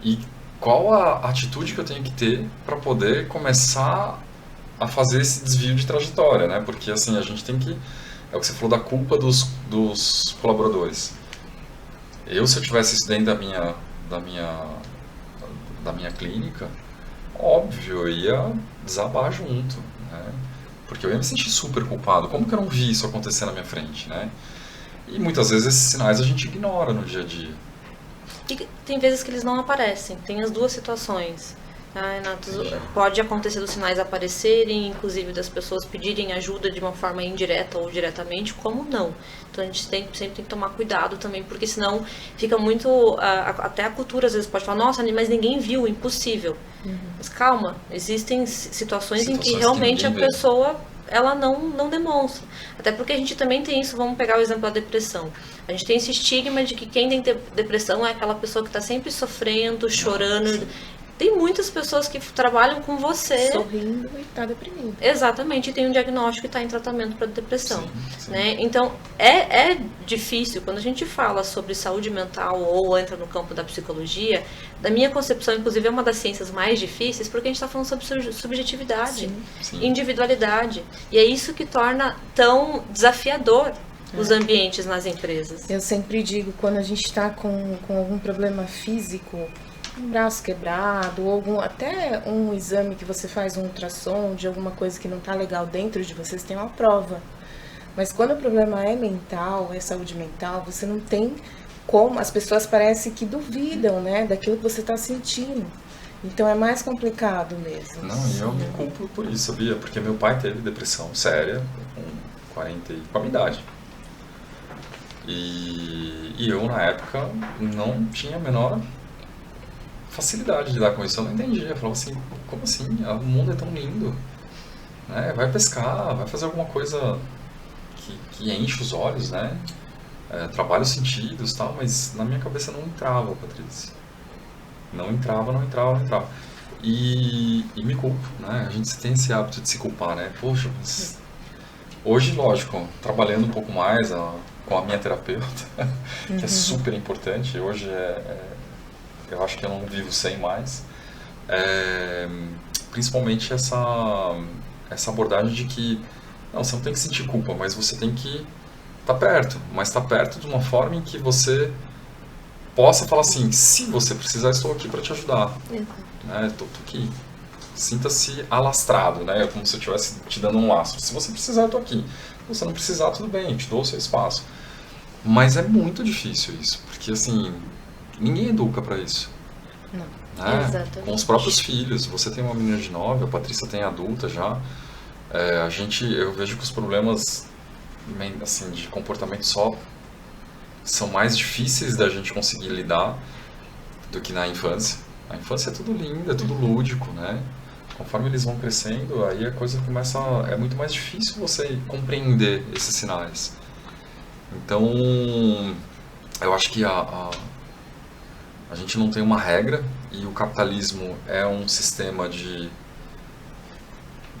e qual a atitude que eu tenho que ter para poder começar a fazer esse desvio de trajetória, né? Porque assim, a gente tem que... É o que você falou da culpa dos colaboradores. Se eu tivesse isso dentro da minha clínica, óbvio, eu ia desabar junto, né? Porque eu ia me sentir super culpado. Como que eu não vi isso acontecer na minha frente, né? E muitas vezes esses sinais a gente ignora no dia a dia. E tem vezes que eles não aparecem. Tem as duas situações. Pode acontecer dos sinais aparecerem, inclusive das pessoas pedirem ajuda de uma forma indireta ou diretamente, como não. Então a gente sempre tem que tomar cuidado também, porque senão fica muito... Até a cultura às vezes pode falar, nossa, mas ninguém viu, impossível. Mas calma, existem situações em que realmente a pessoa ela não demonstra. Até porque a gente também tem isso, vamos pegar o exemplo da depressão. A gente tem esse estigma de que quem tem depressão é aquela pessoa que está sempre sofrendo, chorando... Tem muitas pessoas que trabalham com você... sorrindo e está deprimido. Exatamente, e tem um diagnóstico e está em tratamento para depressão. Né? Então, é difícil, quando a gente fala sobre saúde mental ou entra no campo da psicologia, da minha concepção, inclusive, é uma das ciências mais difíceis, porque a gente está falando sobre subjetividade, individualidade. E é isso que torna tão desafiador os ambientes nas empresas. Eu sempre digo, quando a gente está com algum problema físico... um braço quebrado, ou até um exame que você faz, um ultrassom de alguma coisa que não está legal dentro de você tem uma prova. Mas quando o problema é mental, é saúde mental, você não tem como, as pessoas parecem que duvidam, né, daquilo que você está sentindo. Então é mais complicado mesmo. Não, e eu me culpo por isso, sabia? Porque meu pai teve depressão séria com a minha idade. E eu, na época, não tinha a menor facilidade de lidar com isso. Eu não entendia. Eu falava assim, como assim? O mundo é tão lindo, né? Vai pescar, vai fazer alguma coisa que enche os olhos, né? Trabalha os sentidos e tal, mas na minha cabeça não entrava, Patrícia. Não entrava. E me culpo, né? A gente tem esse hábito de se culpar, né? Poxa, mas... Hoje, lógico, trabalhando um pouco mais com a minha terapeuta, que é super importante, hoje eu acho que eu não vivo sem mais. Principalmente essa abordagem de que não, você não tem que sentir culpa, mas você tem que estar perto, mas estar perto de uma forma em que você possa falar assim, se você precisar, estou aqui para te ajudar. Né? Tô aqui. Sinta-se alastrado, né? Como se eu estivesse te dando um laço. Se você precisar, eu tô aqui. Se você não precisar, tudo bem, eu te dou o seu espaço. Mas é muito difícil isso, porque assim, ninguém educa para isso. Não. Né? Exatamente. Com os próprios filhos. Você tem uma menina de 9, a Patrícia tem adulta já. Eu vejo que os problemas assim, de comportamento são mais difíceis da gente conseguir lidar do que na infância. A infância é tudo lindo, é tudo lúdico, né? Conforme eles vão crescendo, aí a coisa começa... É muito mais difícil você compreender esses sinais. Então, eu acho que a gente não tem uma regra e o capitalismo é um sistema de...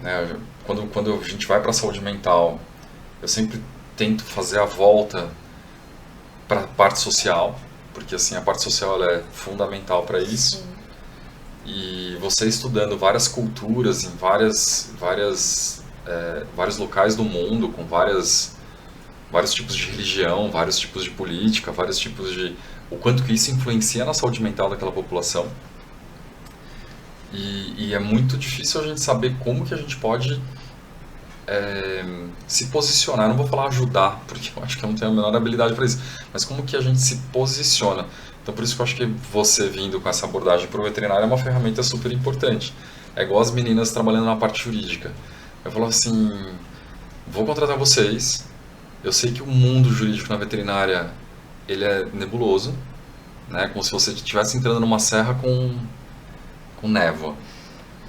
Né, quando a gente vai para a saúde mental, eu sempre tento fazer a volta para a parte social, porque assim, a parte social ela é fundamental para isso. Sim. E você estudando várias culturas em vários locais do mundo, com vários tipos de religião, vários tipos de política, vários tipos de... O quanto que isso influencia na saúde mental daquela população. E é muito difícil a gente saber como que a gente pode se posicionar. Não vou falar ajudar, porque eu acho que eu não tenho a menor habilidade para isso, mas como que a gente se posiciona. Então por isso que eu acho que você vindo com essa abordagem para o veterinário é uma ferramenta super importante. É igual as meninas trabalhando na parte jurídica. Eu falo assim, vou contratar vocês, eu sei que o mundo jurídico na veterinária ele é nebuloso, né? Como se você estivesse entrando numa serra com névoa.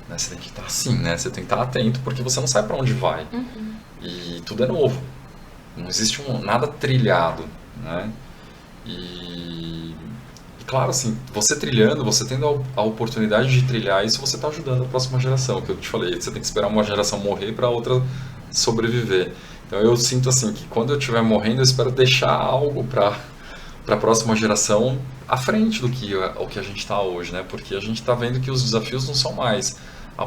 Né? Você tem que estar assim, né? Você tem que estar atento porque você não sabe para onde vai. Uhum. E tudo é novo. Não existe nada trilhado, né? E claro, assim, você trilhando, você tendo a oportunidade de trilhar isso, você está ajudando a próxima geração, que eu te falei, você tem que esperar uma geração morrer para a outra sobreviver. Então eu sinto assim, que quando eu estiver morrendo, eu espero deixar algo para a próxima geração à frente do que o que a gente está hoje, né? Porque a gente está vendo que os desafios não são mais,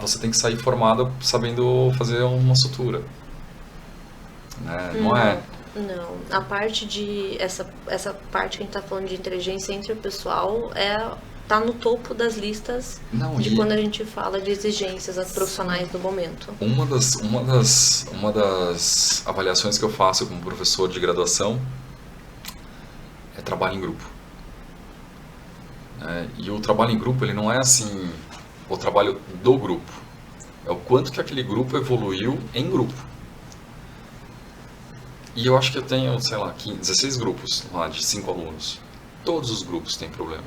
você tem que sair formado sabendo fazer uma sutura. Né? Não é... Não, a parte de essa parte que a gente está falando de inteligência interpessoal tá no topo das listas quando a gente fala de exigências aos profissionais do momento. Uma das avaliações que eu faço como professor de graduação é trabalho em grupo. E o trabalho em grupo ele não é assim o trabalho do grupo, é o quanto que aquele grupo evoluiu em grupo. E eu acho que eu tenho, sei lá, 16 grupos lá de 5 alunos. Todos os grupos têm problema.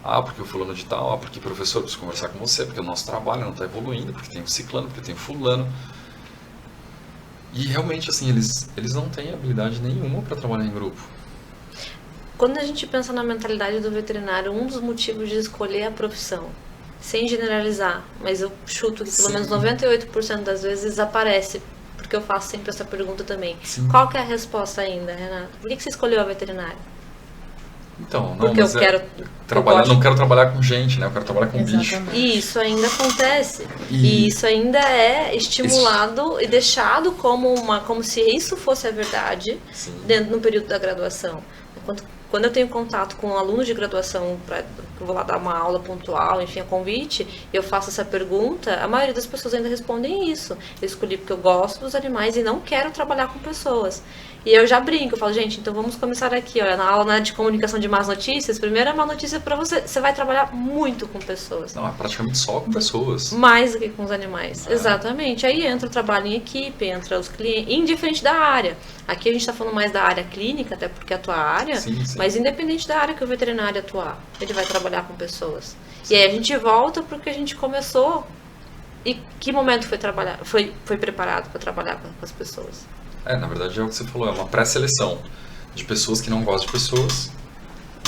Porque o fulano de tal, porque o professor precisa conversar com você, porque o nosso trabalho não está evoluindo, porque tem o ciclano, porque tem o fulano. E realmente, assim, eles não têm habilidade nenhuma para trabalhar em grupo. Quando a gente pensa na mentalidade do veterinário, um dos motivos de escolher a profissão, sem generalizar, mas eu chuto que pelo menos 98% das vezes aparece, porque eu faço sempre essa pergunta também. Sim. Qual que é a resposta ainda, Renato? Por que você escolheu a veterinária? Então, não, porque mas eu quero não quero trabalhar com gente, né? Eu quero trabalhar com bicho. E isso ainda acontece. E isso ainda é estimulado e deixado como se isso fosse a verdade. Sim. Dentro no período da graduação. Quando eu tenho contato com alunos de graduação, eu vou lá dar uma aula pontual, enfim, a convite, eu faço essa pergunta, a maioria das pessoas ainda respondem isso. Eu escolhi porque eu gosto dos animais e não quero trabalhar com pessoas. E eu já brinco, eu falo, gente, então vamos começar aqui, ó, na aula de comunicação de más notícias. Primeira má notícia para você, você vai trabalhar muito com pessoas. Não, é praticamente só com pessoas. Mais do que com os animais, exatamente. Aí entra o trabalho em equipe, entra os clientes, indiferente da área. Aqui a gente está falando mais da área clínica, até porque é a tua área, sim. Mas independente da área que o veterinário atuar, ele vai trabalhar com pessoas. Sim. E aí a gente volta porque a gente começou e que momento foi preparado para trabalhar com as pessoas. Na verdade é o que você falou, é uma pré-seleção de pessoas que não gostam de pessoas,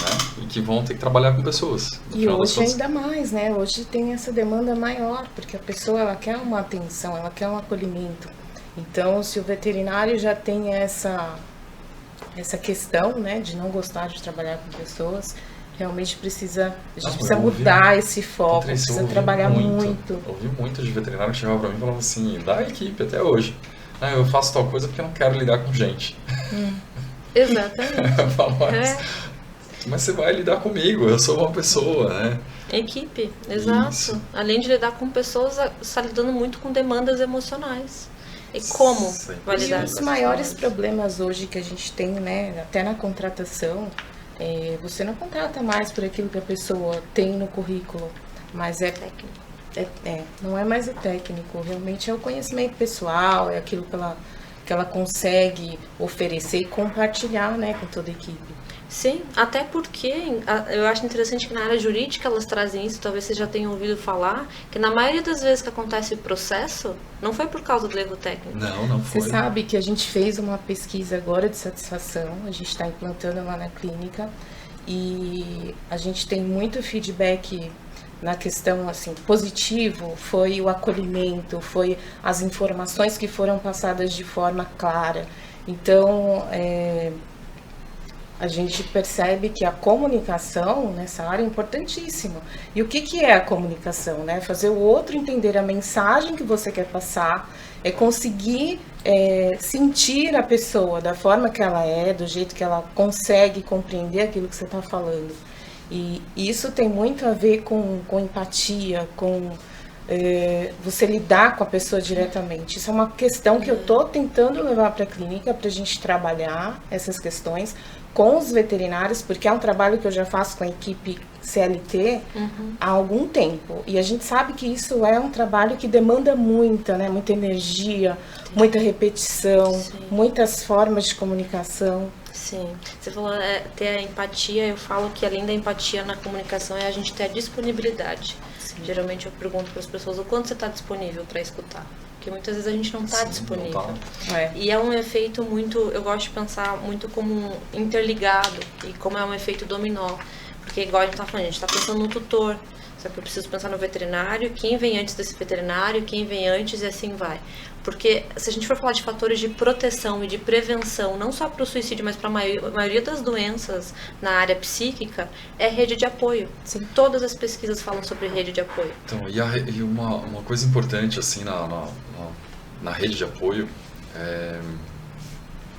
né, e que vão ter que trabalhar com pessoas. E hoje ainda mais, né? Hoje tem essa demanda maior, porque a pessoa ela quer uma atenção, ela quer um acolhimento. Então, se o veterinário já tem essa questão, né, de não gostar de trabalhar com pessoas, realmente a gente Não, precisa eu ouvi- mudar esse foco, Patrícia, eu precisa ouvi trabalhar muito. Ouvi muito de veterinário que chegava pra mim e falava assim, da equipe até hoje. Ah, eu faço tal coisa porque eu não quero lidar com gente. Exatamente. Eu falo, É, mas você vai lidar comigo, eu sou uma pessoa, né? equipe, exato. Isso. Além de lidar com pessoas, está lidando muito com demandas emocionais. E como Sim. vai E lidar os com maiores essas problemas hoje que a gente tem, né, até na contratação, você não contrata mais por aquilo que a pessoa tem no currículo, mas técnicas? não é mais o técnico, realmente é o conhecimento pessoal, é aquilo que ela consegue oferecer e compartilhar, né, com toda a equipe. Sim, até porque eu acho interessante que na área jurídica elas trazem isso, talvez vocês já tenham ouvido falar, que na maioria das vezes que acontece o processo, não foi por causa do erro técnico. Não Você foi. sabe que a gente fez uma pesquisa agora de satisfação, a gente está implantando lá na clínica e a gente tem muito feedback na questão assim positivo, foi o acolhimento, foi as informações que foram passadas de forma clara. Então, a gente percebe que a comunicação nessa área é importantíssima. E o que é a comunicação, né? Fazer o outro entender a mensagem que você quer passar, é conseguir sentir a pessoa da forma que ela é, do jeito que ela consegue compreender aquilo que você está falando. E isso tem muito a ver com empatia, com você lidar com a pessoa diretamente. Isso é uma questão que eu estou tentando levar para a clínica, para a gente trabalhar essas questões com os veterinários, porque é um trabalho que eu já faço com a equipe CLT há algum tempo. E a gente sabe que isso é um trabalho que demanda muita energia, muita repetição, muitas formas de comunicação. Sim, você falou ter a empatia, eu falo que além da empatia na comunicação é a gente ter a disponibilidade. Sim. Geralmente eu pergunto para as pessoas o quanto você está disponível para escutar. Porque muitas vezes a gente não está disponível. Não tá. E é um efeito muito, eu gosto de pensar muito como interligado e como é um efeito dominó. Porque igual a gente está falando, a gente está pensando no tutor. Só que eu preciso pensar no veterinário, quem vem antes desse veterinário, quem vem antes e assim vai. Porque se a gente for falar de fatores de proteção e de prevenção, não só para o suicídio, mas para a maioria das doenças na área psíquica, é rede de apoio. Sim. Todas as pesquisas falam sobre rede de apoio. Então, e uma coisa importante assim na rede de apoio,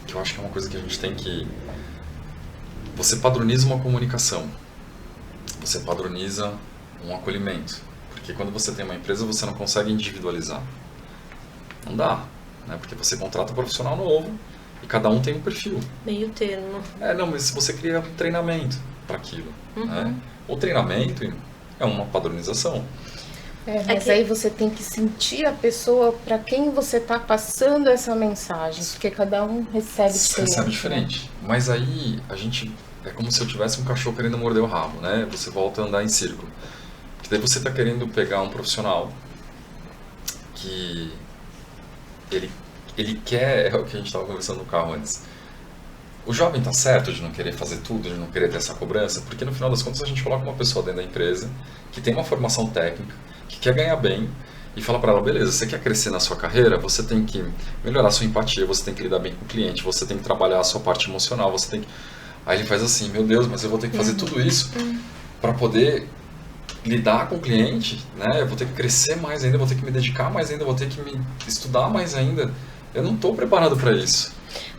que eu acho que é uma coisa que a gente tem que... Você padroniza uma comunicação, você padroniza um acolhimento. Porque quando você tem uma empresa, você não consegue individualizar. Não dá, né? Porque você contrata um profissional novo e cada um tem um perfil. Meio termo. Não, mas se você cria um treinamento para aquilo, né? O treinamento é uma padronização. Mas aí você tem que sentir a pessoa para quem você está passando essa mensagem, porque cada um recebe diferente. Recebe diferente. Mas aí a gente... É como se eu tivesse um cachorro querendo morder o rabo, né? Você volta a andar em círculo. Porque daí você está querendo pegar um profissional que... Ele quer, é o que a gente estava conversando no carro antes. O jovem tá certo de não querer fazer tudo, de não querer ter essa cobrança, porque no final das contas a gente coloca uma pessoa dentro da empresa que tem uma formação técnica, que quer ganhar bem e fala para ela, beleza, você quer crescer na sua carreira, você tem que melhorar a sua empatia, você tem que lidar bem com o cliente, você tem que trabalhar a sua parte emocional, você tem que... Aí ele faz assim, meu Deus, mas eu vou ter que fazer tudo isso para poder lidar com o cliente, né? Eu vou ter que crescer mais ainda, vou ter que me dedicar mais ainda, vou ter que me estudar mais ainda. Eu não estou preparado para isso.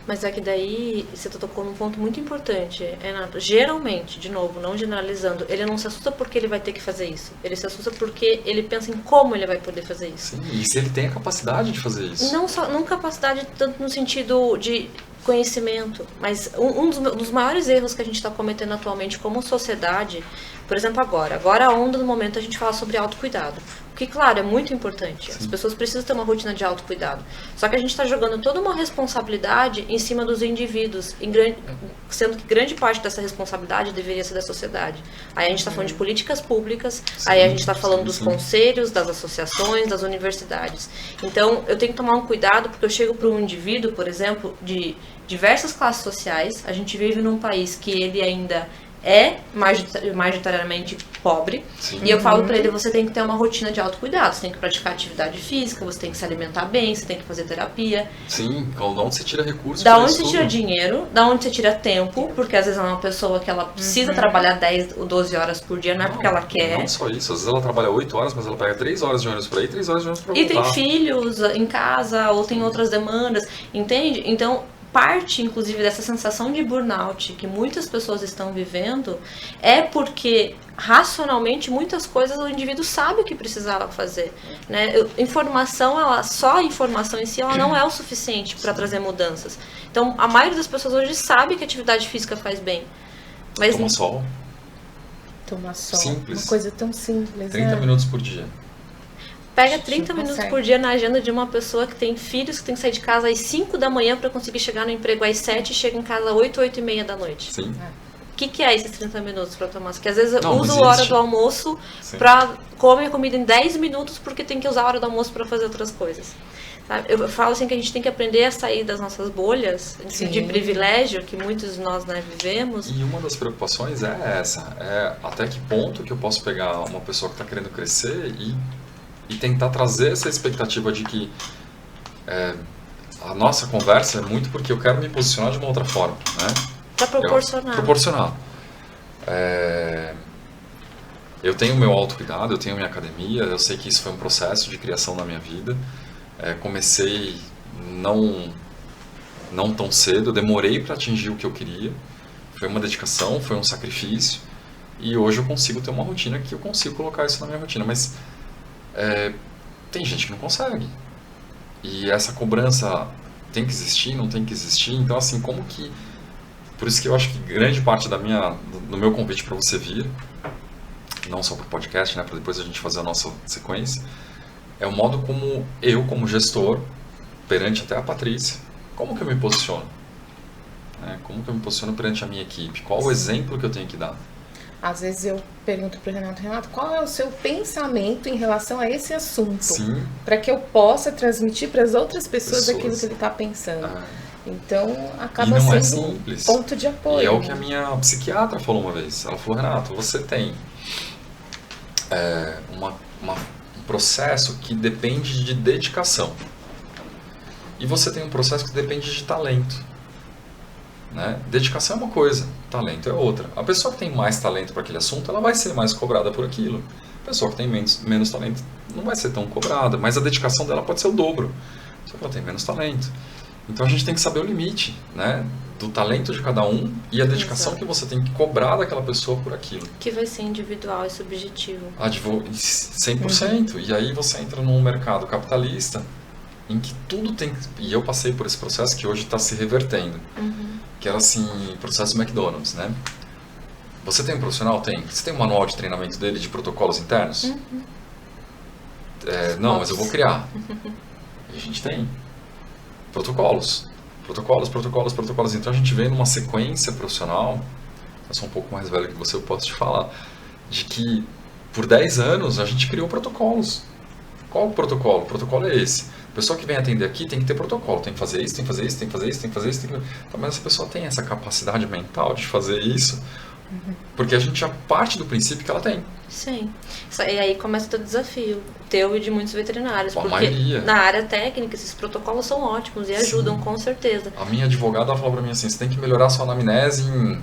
Mas é que daí você tocou num ponto muito importante, Renato. Geralmente, de novo, não generalizando, ele não se assusta porque ele vai ter que fazer isso. Ele se assusta porque ele pensa em como ele vai poder fazer isso. Sim, e se ele tem a capacidade de fazer isso. Não capacidade tanto no sentido de conhecimento, mas um dos maiores erros que a gente está cometendo atualmente como sociedade, por exemplo, agora a onda do momento a gente fala sobre autocuidado. O que, claro, é muito importante. Sim. As pessoas precisam ter uma rotina de autocuidado. Só que a gente está jogando toda uma responsabilidade em cima dos indivíduos, sendo que grande parte dessa responsabilidade deveria ser da sociedade. Aí a gente está falando de políticas públicas, aí a gente está falando dos conselhos, das associações, das universidades. Então, eu tenho que tomar um cuidado, porque eu chego para um indivíduo, por exemplo, de diversas classes sociais. A gente vive num país que ele ainda é majoritariamente pobre. Sim. E eu falo pra ele, você tem que ter uma rotina de autocuidado, você tem que praticar atividade física, você tem que se alimentar bem, você tem que fazer terapia. Sim, da onde você tira recursos? Da onde você tira dinheiro, da onde você tira tempo, porque às vezes é uma pessoa que ela precisa trabalhar 10 ou 12 horas por dia, não é porque ela quer. Não só isso, às vezes ela trabalha 8 horas, mas ela pega 3 horas de ônibus pra ir, 3 horas de ônibus pra voltar. E tem filhos em casa, ou tem outras demandas, entende? Então, parte, inclusive, dessa sensação de burnout que muitas pessoas estão vivendo é porque, racionalmente, muitas coisas o indivíduo sabe o que precisava fazer, né? Informação, só a informação em si, ela não é o suficiente para trazer mudanças. Então, a maioria das pessoas hoje sabe que a atividade física faz bem. Mas Toma sol. Tomar sol. Simples. Uma coisa tão simples, 30 minutos por dia. Pega 30 minutos por dia na agenda de uma pessoa que tem filhos, que tem que sair de casa às 5 da manhã para conseguir chegar no emprego às 7 e chega em casa às 8, 8 e meia da noite. Sim. O que é esses 30 minutos para tomar? Porque às vezes eu Não uso a existe. hora do almoço para comer a comida em 10 minutos porque tem que usar a hora do almoço para fazer outras coisas. Sabe? Eu falo assim que a gente tem que aprender a sair das nossas bolhas de privilégio que muitos de nós, né, vivemos. E uma das preocupações é essa, até que ponto que eu posso pegar uma pessoa que está querendo crescer e tentar trazer essa expectativa de que a nossa conversa é muito porque eu quero me posicionar de uma outra forma, né? Para proporcionar. Proporcionar. Eu tenho meu autocuidado, eu tenho minha academia, eu sei que isso foi um processo de criação na minha vida. Comecei não tão cedo, eu demorei para atingir o que eu queria. Foi uma dedicação, foi um sacrifício. E hoje eu consigo ter uma rotina que eu consigo colocar isso na minha rotina. Mas tem gente que não consegue. E essa cobrança tem que existir, não tem que existir. Então, assim, como que... Por isso que eu acho que grande parte do meu convite para você vir, não só para o podcast, né, para depois a gente fazer a nossa sequência, é o modo como eu, como gestor, perante até a Patrícia, como que eu me posiciono? Como que eu me posiciono perante a minha equipe? Qual o exemplo que eu tenho que dar? Às vezes eu pergunto para o Renato, qual é o seu pensamento em relação a esse assunto? Sim. Para que eu possa transmitir para as outras pessoas aquilo que ele está pensando. Então, acaba sendo um ponto de apoio. E é o que a minha psiquiatra falou uma vez. Ela falou, Renato, você tem um processo que depende de dedicação. E você tem um processo que depende de talento. Né? Dedicação é uma coisa, talento é outra. A pessoa que tem mais talento para aquele assunto, ela vai ser mais cobrada por aquilo. A pessoa que tem menos talento não vai ser tão cobrada, mas a dedicação dela pode ser o dobro, só que ela tem menos talento. Então a gente tem que saber o limite, né, do talento de cada um e a dedicação que você tem que cobrar daquela pessoa por aquilo. Que vai ser individual e subjetivo. 100%. E aí você entra num mercado capitalista em que tudo tem... E eu passei por esse processo que hoje está se revertendo. Que era assim, processo McDonald's, né? Você tem um profissional? Tem. Você tem um manual de treinamento dele de protocolos internos? Não, mas eu vou criar. E a gente tem protocolos. Então a gente vem numa sequência profissional, eu sou um pouco mais velho que você, eu posso te falar, de que por 10 anos a gente criou protocolos. Qual o protocolo? O protocolo é esse. A pessoa que vem atender aqui tem que ter protocolo, tem que fazer isso, tem que fazer isso, tem que fazer isso, tem que fazer isso. Então, mas essa pessoa tem essa capacidade mental de fazer isso, porque a gente já parte do princípio que ela tem. Sim. E aí começa o desafio, teu e de muitos veterinários. A porque maioria. Na área técnica, esses protocolos são ótimos e ajudam, com certeza. A minha advogada falou pra mim assim, você tem que melhorar a sua anamnese em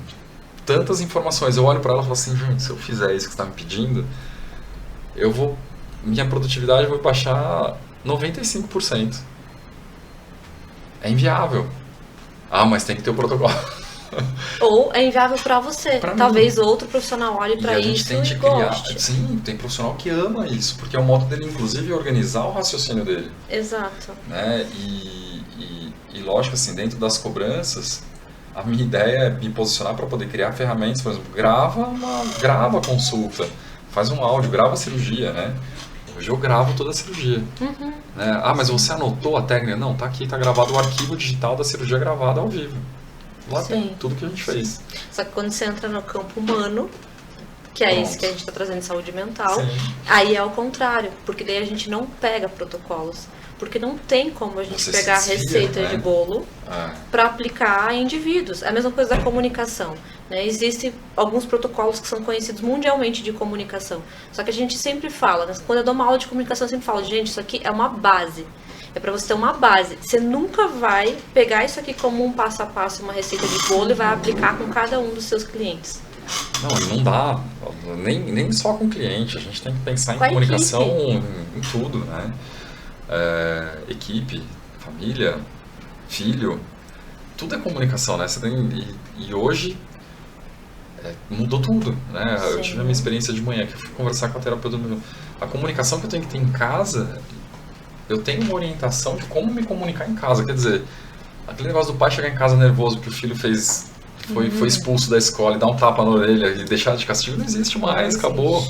tantas informações. Eu olho pra ela e falo assim, gente, se eu fizer isso que você está me pedindo, minha produtividade vai baixar 95%. É inviável. Mas tem que ter o protocolo. Ou é inviável para você. Talvez outro profissional olhe para isso e goste. Sim, tem profissional que ama isso, porque é o modo dele, inclusive, organizar o raciocínio dele. Exato. Né? E lógico, assim, dentro das cobranças, a minha ideia é me posicionar para poder criar ferramentas, por exemplo, grava a consulta, faz um áudio, grava a cirurgia, né? Hoje eu gravo toda a cirurgia. Né? Mas você anotou a técnica? Não, tá aqui, tá gravado o arquivo digital da cirurgia gravada ao vivo. Lá tem tudo que a gente fez. Só que quando você entra no campo humano, que é isso que a gente está trazendo em saúde mental, aí é o contrário, porque daí a gente não pega protocolos. Porque não tem como a gente Você pegar a se desvia, receita né? de bolo para aplicar em indivíduos. É a mesma coisa da comunicação. Né? Existem alguns protocolos que são conhecidos mundialmente de comunicação. Só que a gente sempre fala, né? Quando eu dou uma aula de comunicação, eu sempre falo, gente, isso aqui é uma base. É para você ter uma base. Você nunca vai pegar isso aqui como um passo a passo, uma receita de bolo e vai aplicar com cada um dos seus clientes. Não dá, nem só com cliente, a gente tem que pensar em Com a comunicação em tudo, né? Equipe, família, filho, tudo é comunicação, né? E hoje mudou tudo, né? Sim. Eu tive a minha experiência de manhã, que eu fui conversar com a terapeuta. A comunicação que eu tenho que ter em casa, eu tenho uma orientação de como me comunicar em casa, quer dizer, aquele negócio do pai chegar em casa nervoso porque o filho foi expulso da escola e dar um tapa na orelha e deixar de castigo, não existe mais, acabou.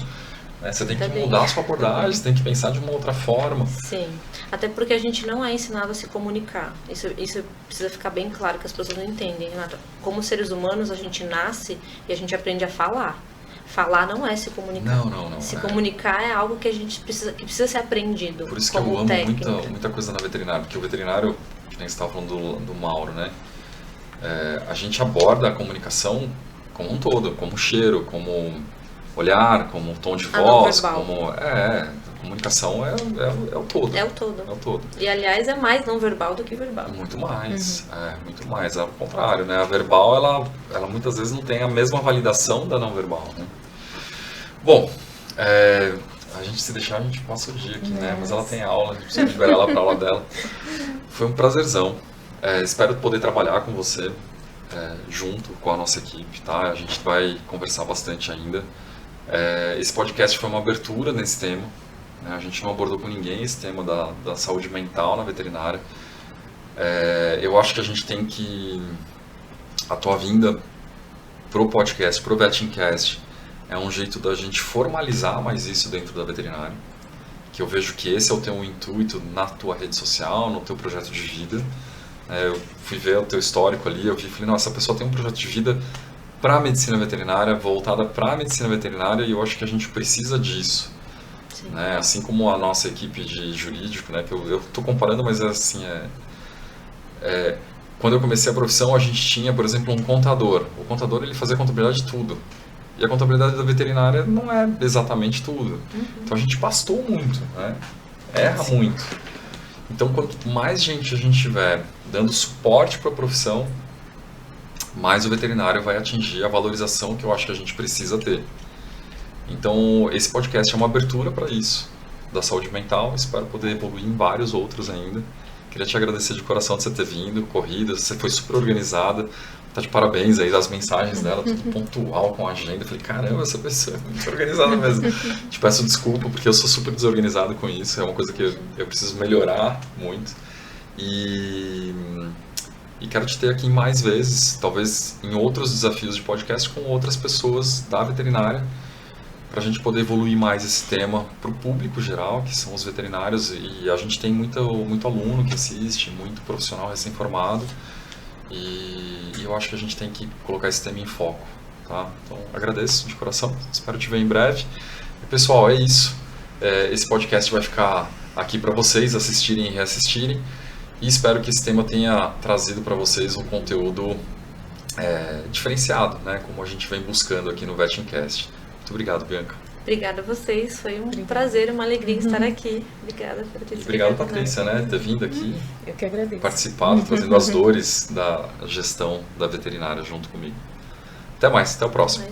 Né? Você tem que mudar a sua abordagem, você tem que pensar de uma outra forma. Sim, até porque a gente não é ensinado a se comunicar. Isso precisa ficar bem claro, que as pessoas não entendem, Renata. Como seres humanos, a gente nasce e a gente aprende a falar. Falar não é se comunicar. Não. Se comunicar é algo que a gente precisa ser aprendido. Por isso que eu amo muita coisa na veterinária, porque o veterinário, que nem você estava falando do Mauro, né? A gente aborda a comunicação como um todo, como cheiro, como olhar, como tom de voz, como a comunicação é o todo. É o todo. É o todo. E aliás é mais não verbal do que verbal. Muito mais, muito mais. Ao contrário, né? A verbal ela muitas vezes não tem a mesma validação da não verbal, né? Bom, a gente se deixar a gente passa o dia aqui, né? Mas ela tem aula, a gente precisa liberar ela para a aula dela. Foi um prazerzão. Espero poder trabalhar com você junto com a nossa equipe, tá? A gente vai conversar bastante ainda. Esse podcast foi uma abertura nesse tema, né? A gente não abordou com ninguém esse tema da saúde mental na veterinária. Eu acho que a gente tem que... A tua vinda pro podcast, pro Vetincast, é um jeito da gente formalizar mais isso dentro da veterinária. Que eu vejo que esse é o teu intuito na tua rede social, no teu projeto de vida. Eu fui ver o teu histórico ali, eu falei, nossa, essa pessoa tem um projeto de vida para a medicina veterinária, voltada para a medicina veterinária, e eu acho que a gente precisa disso. Né? Assim como a nossa equipe de jurídico, né? Que eu estou comparando, mas assim, quando eu comecei a profissão, a gente tinha, por exemplo, um contador. O contador, ele fazia contabilidade de tudo. E a contabilidade da veterinária não é exatamente tudo. Então a gente pastou muito, né? Erra muito. Então, quanto mais gente a gente tiver dando suporte para a profissão, mais o veterinário vai atingir a valorização que eu acho que a gente precisa ter. Então, esse podcast é uma abertura para isso, da saúde mental. Espero poder evoluir em vários outros ainda. Queria te agradecer de coração de você ter vindo, corrida, você foi super organizada. Tá de parabéns aí das mensagens dela, tudo pontual com a agenda. Eu falei, caramba, essa pessoa é muito organizada mesmo. Te peço desculpa, porque eu sou super desorganizado com isso. É uma coisa que eu preciso melhorar muito. E quero te ter aqui mais vezes, talvez em outros desafios de podcast com outras pessoas da veterinária, para a gente poder evoluir mais esse tema para o público geral, que são os veterinários. E a gente tem muito aluno que assiste, muito profissional recém-formado. E eu acho que a gente tem que colocar esse tema em foco, tá? Então, agradeço de coração, espero te ver em breve. E, pessoal, é isso. Esse podcast vai ficar aqui para vocês assistirem e reassistirem. E espero que esse tema tenha trazido para vocês um conteúdo diferenciado, né? Como a gente vem buscando aqui no Vetincast. Muito obrigado, Bianca. Obrigada a vocês, foi um prazer, uma alegria estar aqui. Obrigada por ter Obrigado, Patrícia, né? Ter vindo aqui. Eu que agradeço. Participado, trazendo as dores da gestão da veterinária junto comigo. Até mais, até o próximo.